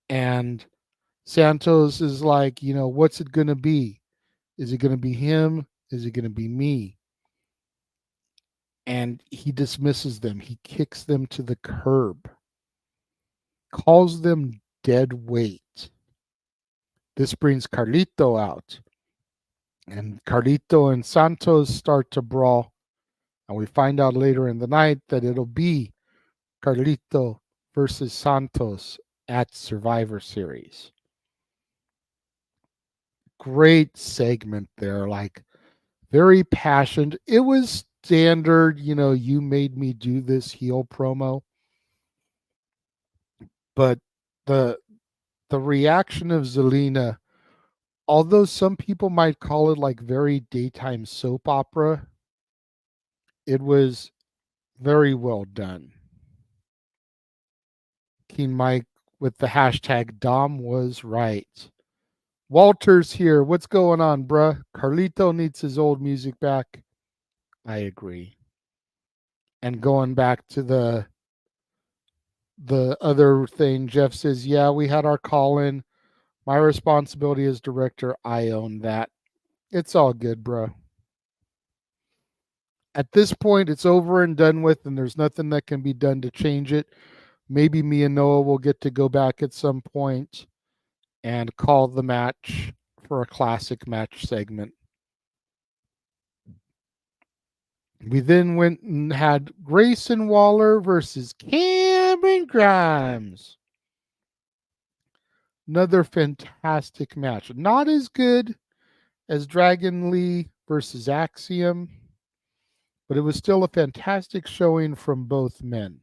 and Santos is like, what's it going to be? Is it going to be him? Is it going to be me? And he dismisses them. He kicks them to the curb, calls them dead weight. This brings Carlito out, and Carlito and Santos start to brawl, and we find out later in the night that it'll be Carlito versus Santos at Survivor Series. Great segment there, like very passionate. It was standard, you made me do this heel promo. But the reaction of Zelina, although some people might call it like very daytime soap opera, it was very well done. King Mike with the hashtag Dom was right. Walter's here. What's going on, bruh? Carlito needs his old music back. I agree. And going back to the other thing, Jeff says, yeah, we had our call-in. My responsibility as director, I own that. It's all good, bro. At this point, it's over and done with, and there's nothing that can be done to change it. Maybe me and Noah will get to go back at some point and call the match for a classic match segment. We then went and had Grayson Waller versus Cameron Grimes. Another fantastic match. Not as good as Dragon Lee versus Axiom, but it was still a fantastic showing from both men.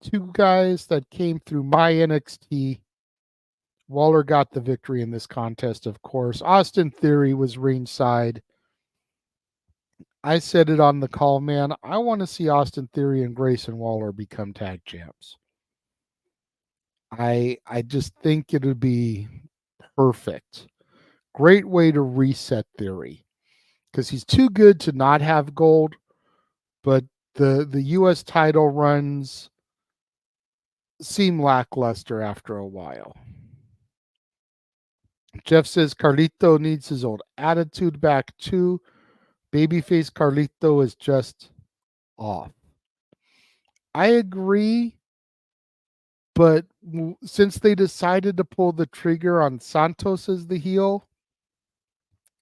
Two guys that came through my NXT. Waller got the victory in this contest, of course. Austin Theory was ringside. I said it on the call, man. I want to see Austin Theory and Grayson Waller become tag champs. I just think it would be perfect. Great way to reset Theory, because he's too good to not have gold, but the U.S. title runs seem lackluster after a while. Jeff says Carlito needs his old attitude back too. Babyface Carlito is just off. I agree, but since they decided to pull the trigger on Santos as the heel,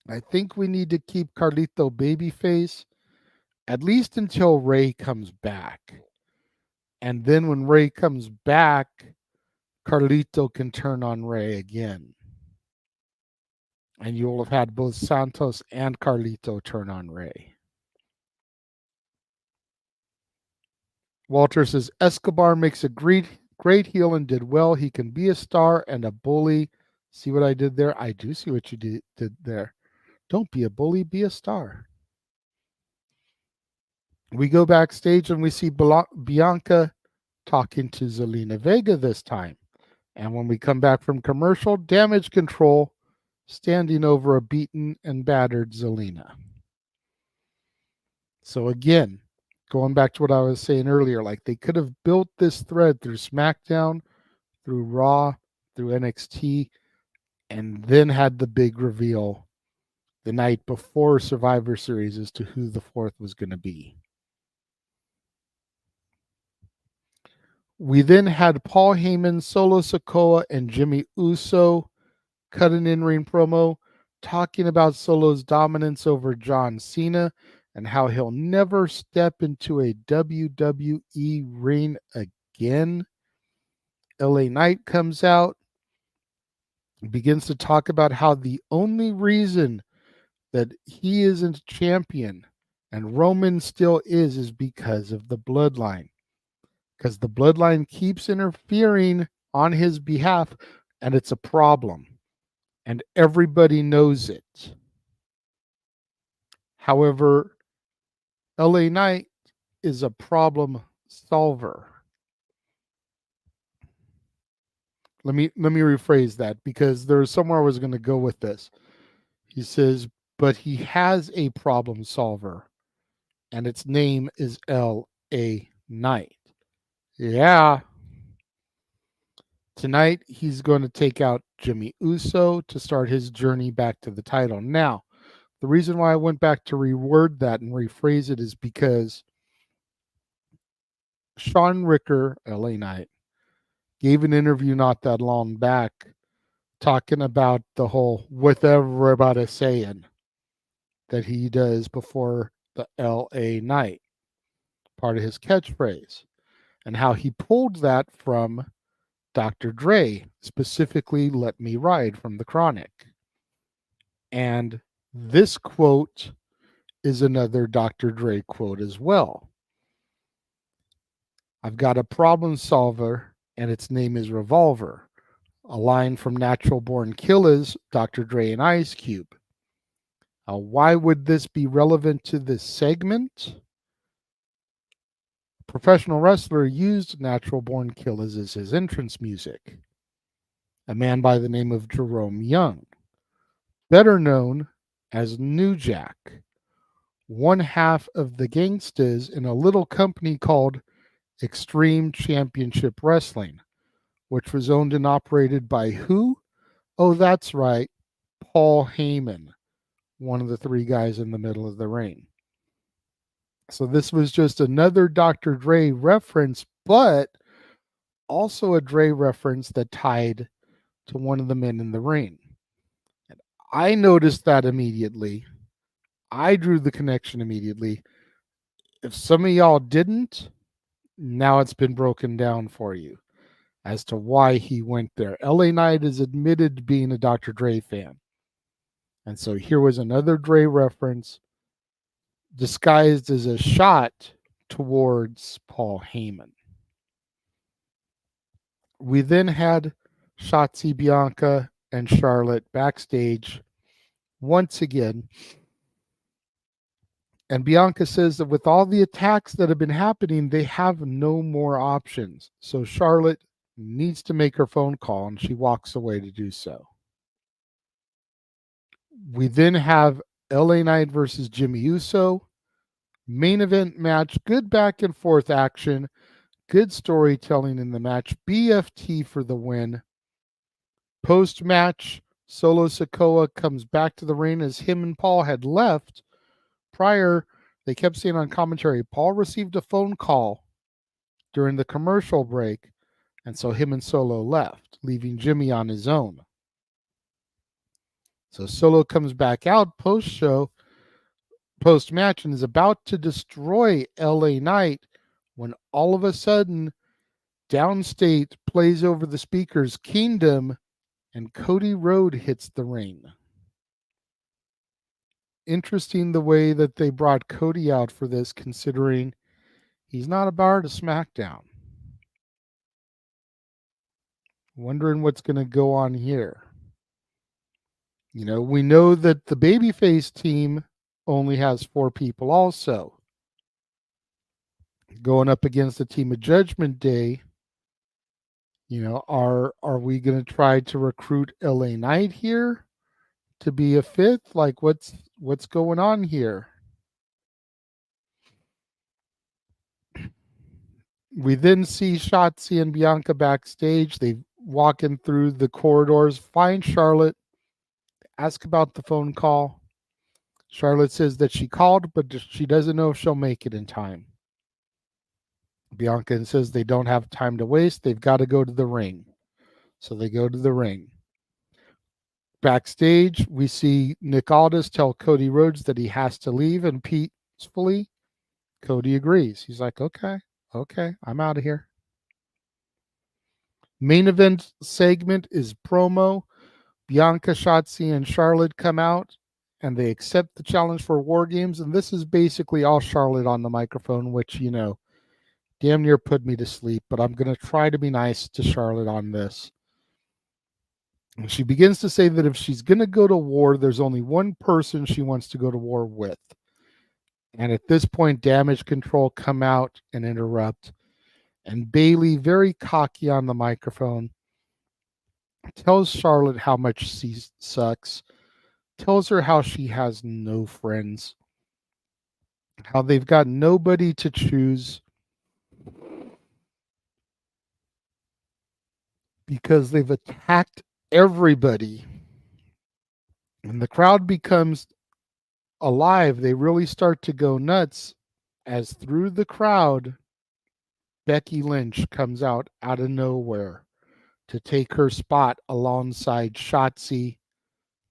I think we need to keep Carlito babyface at least until Rey comes back. And then when Rey comes back, Carlito can turn on Rey again. And you'll have had both Santos and Carlito turn on Rey. Walter says Escobar makes a great heel and did well. He can be a star and a bully. See what I did there? I do see what you did there. Don't be a bully, be a star. We go backstage and we see Bianca talking to Zelina Vega this time. And when we come back from commercial, Damage Control standing over a beaten and battered Zelina. So again, going back to what I was saying earlier, like they could have built this thread through SmackDown, through Raw, through NXT, and then had the big reveal the night before Survivor Series as to who the fourth was going to be. We then had Paul Heyman, Solo Sikoa, and Jimmy Uso cut an in-ring promo talking about Solo's dominance over John Cena and how he'll never step into a WWE ring again. LA Knight comes out and begins to talk about how the only reason that he isn't champion and Roman still is because of the bloodline. Because the bloodline keeps interfering on his behalf, and it's a problem. And everybody knows it. However, LA Knight is a problem solver. Let me rephrase that, because there's somewhere I was going to go with this. He says, but he has a problem solver, and its name is LA Knight. Yeah. Tonight, he's going to take out Jimmy Uso to start his journey back to the title. Now, the reason why I went back to reword that and rephrase it is because Sean Ricker, LA Knight, gave an interview not that long back talking about the whole "with everybody saying" that he does before the LA Knight, part of his catchphrase, and how he pulled that from Dr. Dre, specifically "Let Me Ride" from The Chronic. And this quote is another Dr. Dre quote as well. I've got a problem solver, and its name is Revolver. A line from Natural Born Killers, Dr. Dre and Ice Cube. Why would this be relevant to this segment? A professional wrestler used Natural Born Killers as his entrance music. A man by the name of Jerome Young, better known as New Jack, one half of the gangsters in a little company called Extreme Championship Wrestling, which was owned and operated by who? Oh, that's right, Paul Heyman, one of the three guys in the middle of the ring. So this was just another Dr. Dre reference, but also a Dre reference that tied to one of the men in the ring. And I noticed that immediately. I drew the connection immediately. If some of y'all didn't, now it's been broken down for you as to why he went there. LA Knight is admitted being a Dr. Dre fan. And so here was another Dre reference disguised as a shot towards Paul Heyman. We then had Shotzi, Bianca, and Charlotte backstage once again. And Bianca says that with all the attacks that have been happening, they have no more options. So Charlotte needs to make her phone call, and she walks away to do so. We then have LA Knight versus Jimmy Uso. Main event match, good back and forth action, good storytelling in the match. BFT for the win. Post-match, Solo Sikoa comes back to the ring as him and Paul had left. Prior, they kept saying on commentary, Paul received a phone call during the commercial break, and so him and Solo left, leaving Jimmy on his own. So Solo comes back out post-match, and is about to destroy LA Knight when all of a sudden, Downstate plays over the speakers Kingdom, and Cody Rhodes hits the ring. interesting the way that they brought Cody out for this, considering he's not a bar to SmackDown. Wondering what's going to go on here. We know that the babyface team only has 4 people also. Going up against the team of Judgment Day, are we going to try to recruit LA Knight here to be a 5th? Like, what's going on here? We then see Shotzi and Bianca backstage. They walking through the corridors, find Charlotte, ask about the phone call. Charlotte says that she called, but she doesn't know if she'll make it in time. Bianca says they don't have time to waste. They've got to go to the ring. So they go to the ring. Backstage, we see Nick Aldis tell Cody Rhodes that he has to leave, and peacefully, Cody agrees. He's like, okay, I'm out of here. Main event segment is promo. Bianca, Shotzi, and Charlotte come out, and they accept the challenge for War Games, and this is basically all Charlotte on the microphone, which, damn near put me to sleep, but I'm going to try to be nice to Charlotte on this. And she begins to say that if she's going to go to war, there's only one person she wants to go to war with. And at this point, Damage Control come out and interrupt. And Bayley, very cocky on the microphone, tells Charlotte how much she sucks, tells her how she has no friends, how they've got nobody to choose because they've attacked everybody. When the crowd becomes alive, they really start to go nuts as through the crowd, Becky Lynch comes out of nowhere to take her spot alongside Shotzi,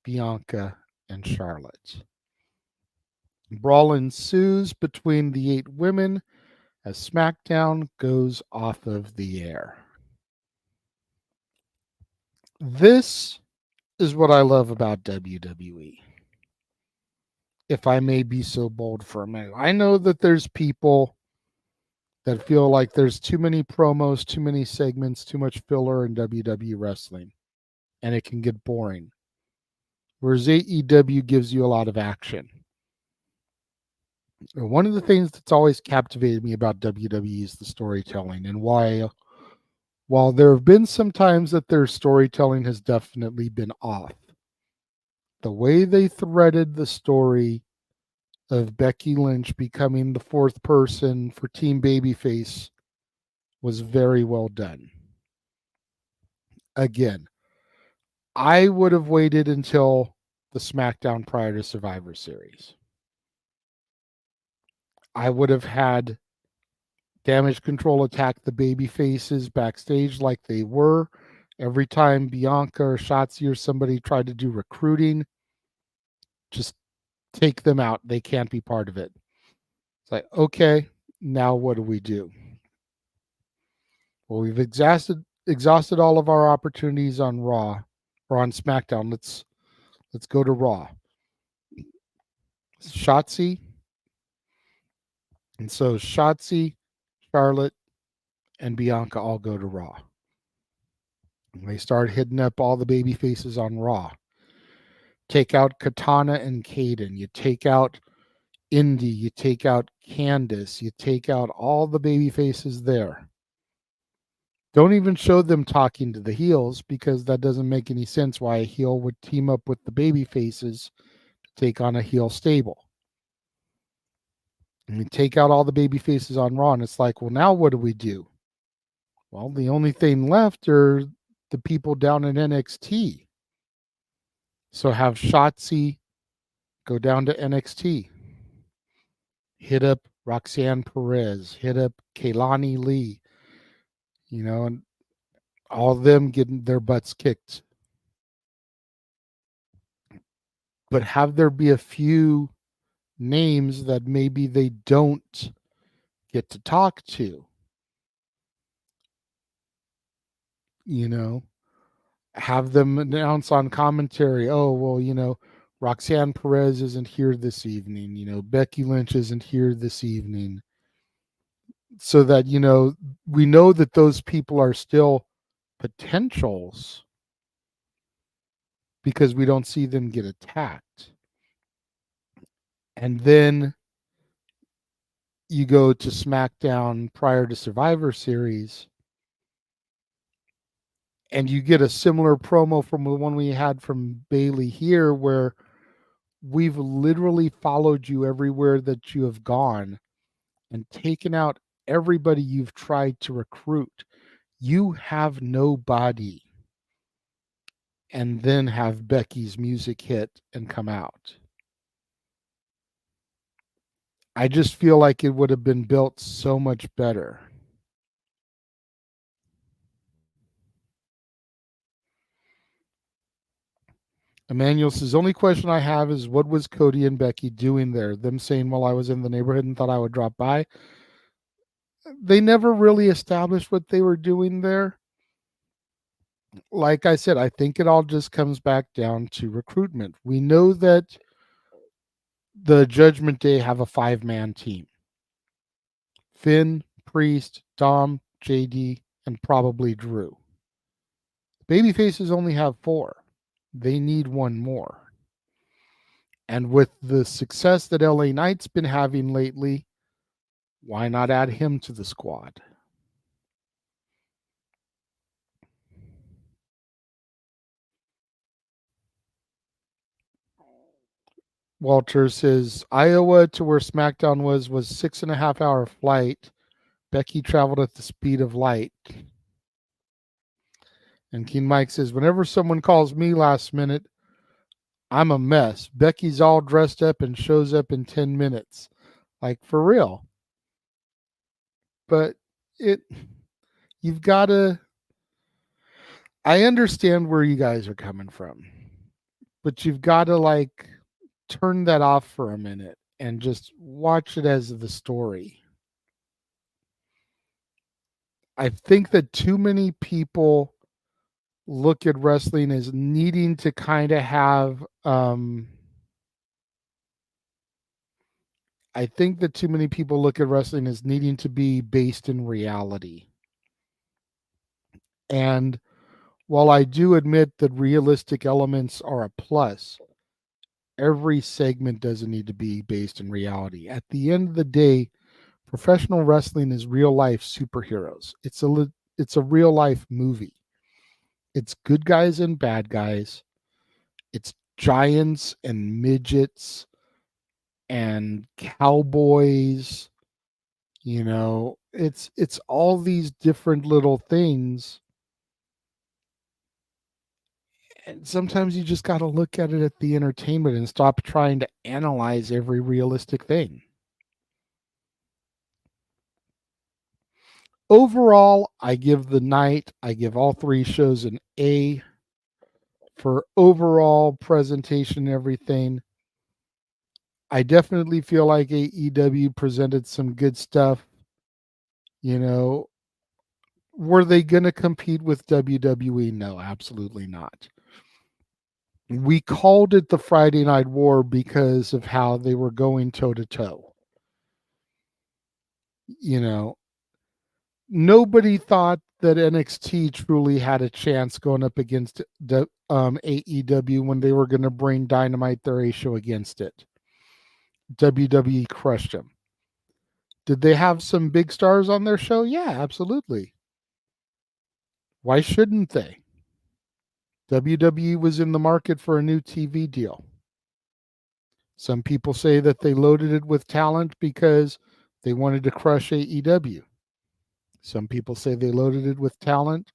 Bianca, and Charlotte. Brawl ensues between the 8 women as SmackDown goes off of the air. This is what I love about WWE. If I may be so bold for a minute. I know that there's people that feel like there's too many promos, too many segments, too much filler in WWE wrestling, and it can get boring. Whereas AEW gives you a lot of action. One of the things that's always captivated me about WWE is the storytelling, and while there have been some times that their storytelling has definitely been off, the way they threaded the story of Becky Lynch becoming the 4th person for Team Babyface was very well done. Again, I would have waited until the SmackDown prior to Survivor Series. I would have had Damage Control attack the baby faces backstage like they were. Every time Bianca or Shotzi or somebody tried to do recruiting, just take them out. They can't be part of it. It's like, okay, now what do we do? Well, we've exhausted all of our opportunities on Raw or on SmackDown. Let's go to Raw. Shotzi. And so Shotzi, Charlotte, and Bianca all go to Raw. And they start hitting up all the baby faces on Raw. Take out Katana and Kaden. You take out Indy. You take out Candice. You take out all the baby faces there. Don't even show them talking to the heels because that doesn't make any sense why a heel would team up with the baby faces to take on a heel stable. And we take out all the baby faces on Raw, and it's like, well, now what do we do? Well, the only thing left are the people down in NXT. So have Shotzi go down to NXT. Hit up Roxanne Perez. Hit up Kaylani Lee. And all of them getting their butts kicked. But have there be a few names that maybe they don't get to talk to. Have them announce on commentary, oh, well, Roxanne Perez isn't here this evening. Becky Lynch isn't here this evening. So that, we know that those people are still potentials because we don't see them get attacked. And then you go to SmackDown prior to Survivor Series, and you get a similar promo from the one we had from Bayley here, where we've literally followed you everywhere that you have gone and taken out everybody you've tried to recruit. You have nobody. And then have Becky's music hit and come out. I just feel like it would have been built so much better. Emmanuel says, only question I have is what was Cody and Becky doing there? Them saying, well, I was in the neighborhood and thought I would drop by. They never really established what they were doing there. Like I said, I think it all just comes back down to recruitment. We know that the Judgment Day have a 5-man team. Finn, Priest, Dom, JD, and probably Drew. Babyfaces only have 4. They need 1 more. And with the success that LA Knight's been having lately, why not add him to the squad? Walter says, Iowa to where SmackDown was 6.5-hour flight. Becky traveled at the speed of light. And King Mike says, whenever someone calls me last minute, I'm a mess. Becky's all dressed up and shows up in 10 minutes. Like, for real. But you've got to, I understand where you guys are coming from. But you've got to, turn that off for a minute and just watch it as the story. I think that too many people look at wrestling as needing to kind of have I think that too many people look at wrestling as needing to be based in reality. And while I do admit that realistic elements are a plus, every segment doesn't need to be based in reality. At the end of the day, professional wrestling is real life superheroes. It's a real life movie. It's good guys and bad guys. It's giants and midgets and cowboys. It's all these different little things. And sometimes you just got to look at it at the entertainment and stop trying to analyze every realistic thing. Overall, I give all 3 shows an A for overall presentation and everything. I definitely feel like AEW presented some good stuff. Were they going to compete with WWE? No, absolutely not. We called it the Friday Night War because of how they were going toe to toe. Nobody thought that NXT truly had a chance going up against the AEW when they were going to bring Dynamite their A show against it. WWE crushed them. Did they have some big stars on their show? Yeah, absolutely. Why shouldn't they? WWE was in the market for a new TV deal. Some people say that they loaded it with talent because they wanted to crush AEW. Some people say they loaded it with talent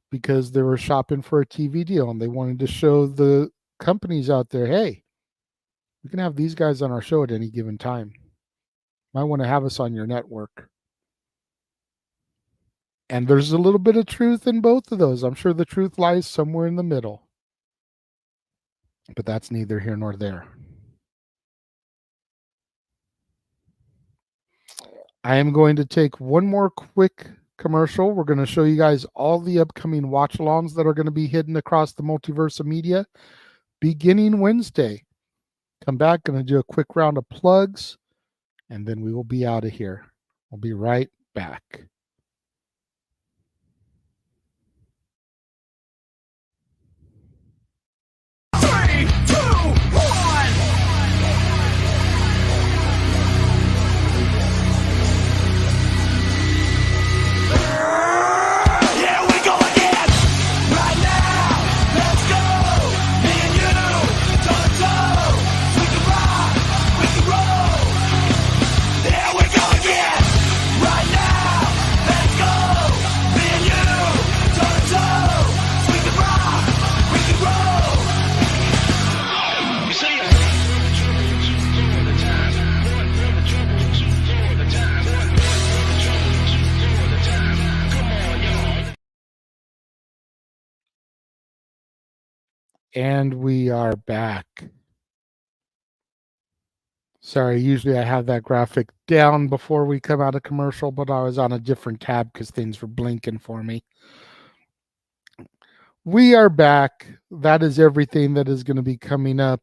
because they were shopping for a TV deal and they wanted to show the companies out there, hey, we can have these guys on our show at any given time. Might want to have us on your network. And there's a little bit of truth in both of those. I'm sure the truth lies somewhere in the middle. But that's neither here nor there. I am going to take one more quick commercial. We're going to show you guys all the upcoming watch-alongs that are going to be hidden across the multiverse of media beginning Wednesday. Come back, going to do a quick round of plugs, and then we will be out of here. We'll be right back. And we are back. Sorry, usually I have that graphic down before we come out of commercial, but I was on a different tab because things were blinking for me. We are back. That is everything that is going to be coming up,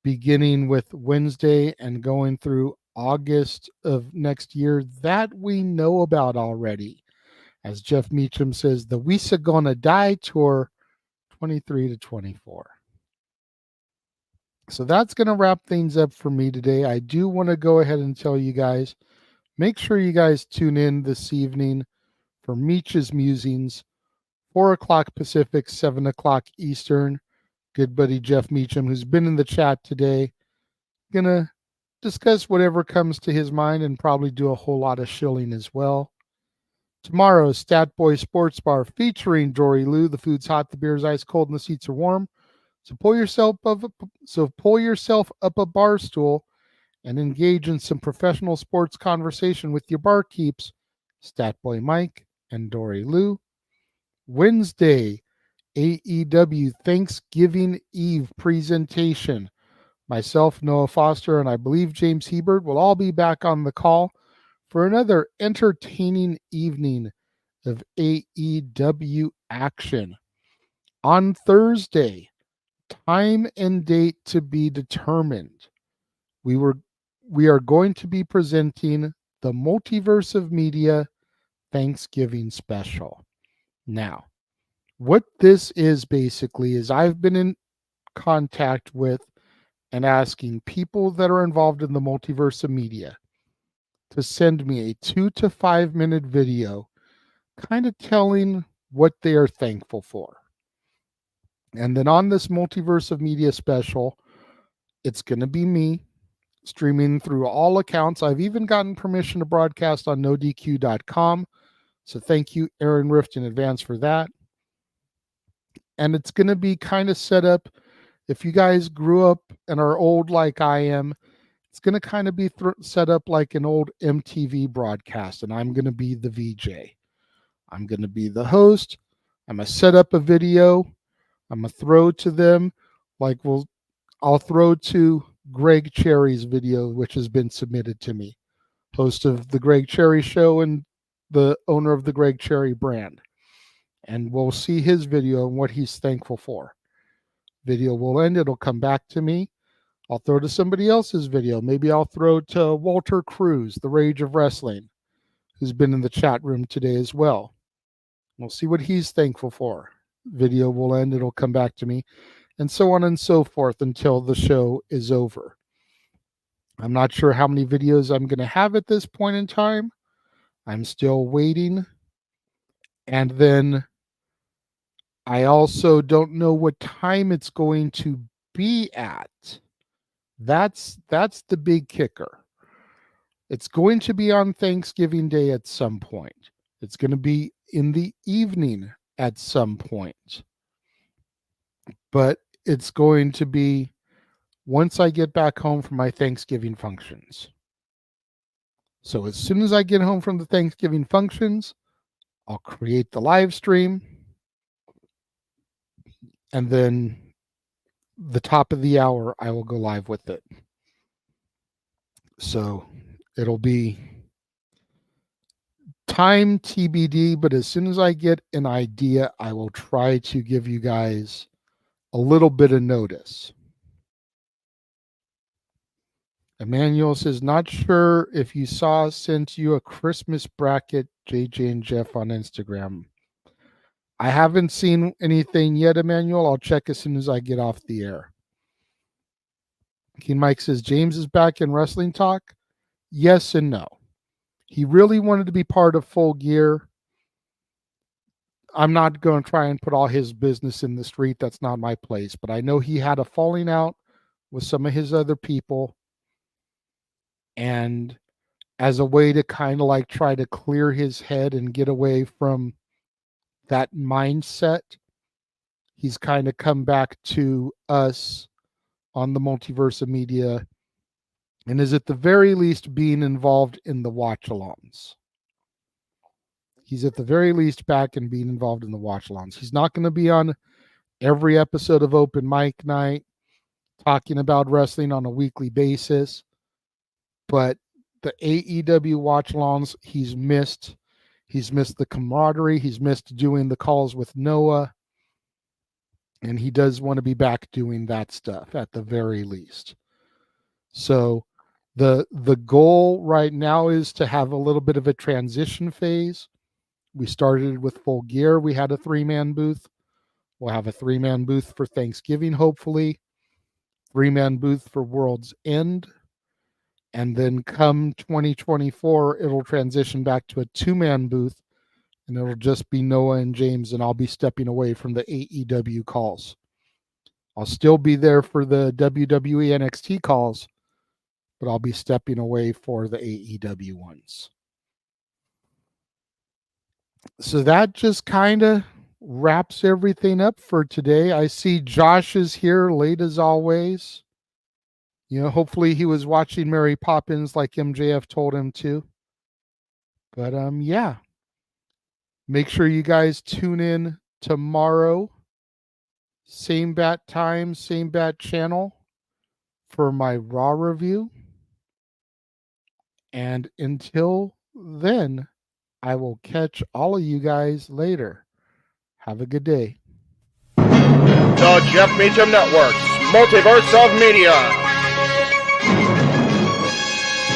beginning with Wednesday and going through August of next year that we know about already. As Jeff Meacham says, the We're Gonna Die Tour 23 to 24. So that's going to wrap things up for me today. I do want to go ahead and tell you guys, make sure you guys tune in this evening for Meech's Musings, 4 o'clock Pacific, 7 o'clock Eastern. Good buddy Jeff Meacham, who's been in the chat today, going to discuss whatever comes to his mind and probably do a whole lot of shilling as well. Tomorrow, Stat Boy Sports Bar featuring Dory Lou. The food's hot, the beer's ice cold, and the seats are warm. So pull yourself up a bar stool and engage in some professional sports conversation with your barkeeps, Stat Boy Mike and Dory Lou. Wednesday, AEW Thanksgiving Eve presentation. Myself, Noah Foster, and I believe James Hebert will all be back on the call for another entertaining evening of AEW action. On Thursday, time and date to be determined. We are going to be presenting the Multiverse of Media Thanksgiving special. Now, what this is basically is I've been in contact with and asking people that are involved in the Multiverse of Media to send me a 2 to 5 minute video kind of telling what they are thankful for. And then on this Multiverse of Media special, it's going to be me streaming through all accounts. I've even gotten permission to broadcast on nodq.com. So thank you, Aaron Rift, in advance for that. And it's going to be kind of set up, if you guys grew up and are old like I am, it's going to kind of be set up like an old MTV broadcast. And I'm going to be the VJ. I'm going to be the host. I'm going to set up a video. I'm going to throw to them like I'll throw to Greg Cherry's video, which has been submitted to me, host of the Greg Cherry Show and the owner of the Greg Cherry brand. And we'll see his video and what he's thankful for. Video will end. It'll come back to me. I'll throw to somebody else's video. Maybe I'll throw to Walter Cruz, the Rage of Wrestling, who's been in the chat room today as well. We'll see what he's thankful for. Video will end. It'll come back to me. And so on and so forth until the show is over. I'm not sure how many videos I'm going to have at this point in time. I'm still waiting. And then I also don't know what time it's going to be at. That's the big kicker. It's going to be on Thanksgiving Day at some point. It's going to be in the evening at some point. But it's going to be once I get back home from my Thanksgiving functions. So as soon as I get home from the Thanksgiving functions, I'll create the live stream. And then the top of the hour, I will go live with it. So it'll be time TBD, but as soon as I get an idea, I will try to give you guys a little bit of notice. Emmanuel says, not sure if you saw sent you a Christmas bracket, JJ and Jeff on Instagram. I haven't seen anything yet, Emmanuel. I'll check as soon as I get off the air. King Mike says, James is back in Wrestling Talk. Yes and no. He really wanted to be part of Full Gear. I'm not going to try and put all his business in the street. That's not my place. But I know he had a falling out with some of his other people. And as a way to kind of like try to clear his head and get away from that mindset, he's kind of come back to us on the Multiverse of Media and is at the very least being involved in the watch-alongs. He's at the very least back and being involved in the watch-alongs. He's not going to be on every episode of Open Mic Night talking about wrestling on a weekly basis, but the AEW watch-alongs he's missed. He's missed the camaraderie. He's missed doing the calls with Noah. And he does want to be back doing that stuff at the very least. So the goal right now is to have a little bit of a transition phase. We started with Full Gear. We had a 3-man booth. We'll have a 3-man booth for Thanksgiving, hopefully. 3-man booth for World's End. And then come 2024, it'll transition back to a 2-man booth. And it'll just be Noah and James, and I'll be stepping away from the AEW calls. I'll still be there for the WWE NXT calls, but I'll be stepping away for the AEW ones. So that just kind of wraps everything up for today. I see Josh is here late as always. You know, hopefully he was watching Mary Poppins like MJF told him to. But yeah. Make sure you guys tune in tomorrow. Same bat time, same bat channel for my Raw review. And until then, I will catch all of you guys later. Have a good day. The Jeff Meacham Network's Multiverse of Media.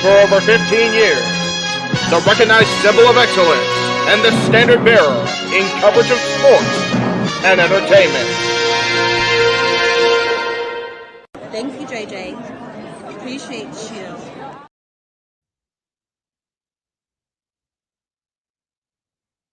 For over 15 years, the recognized symbol of excellence and the standard bearer in coverage of sports and entertainment. Thank you, JJ. Appreciate you.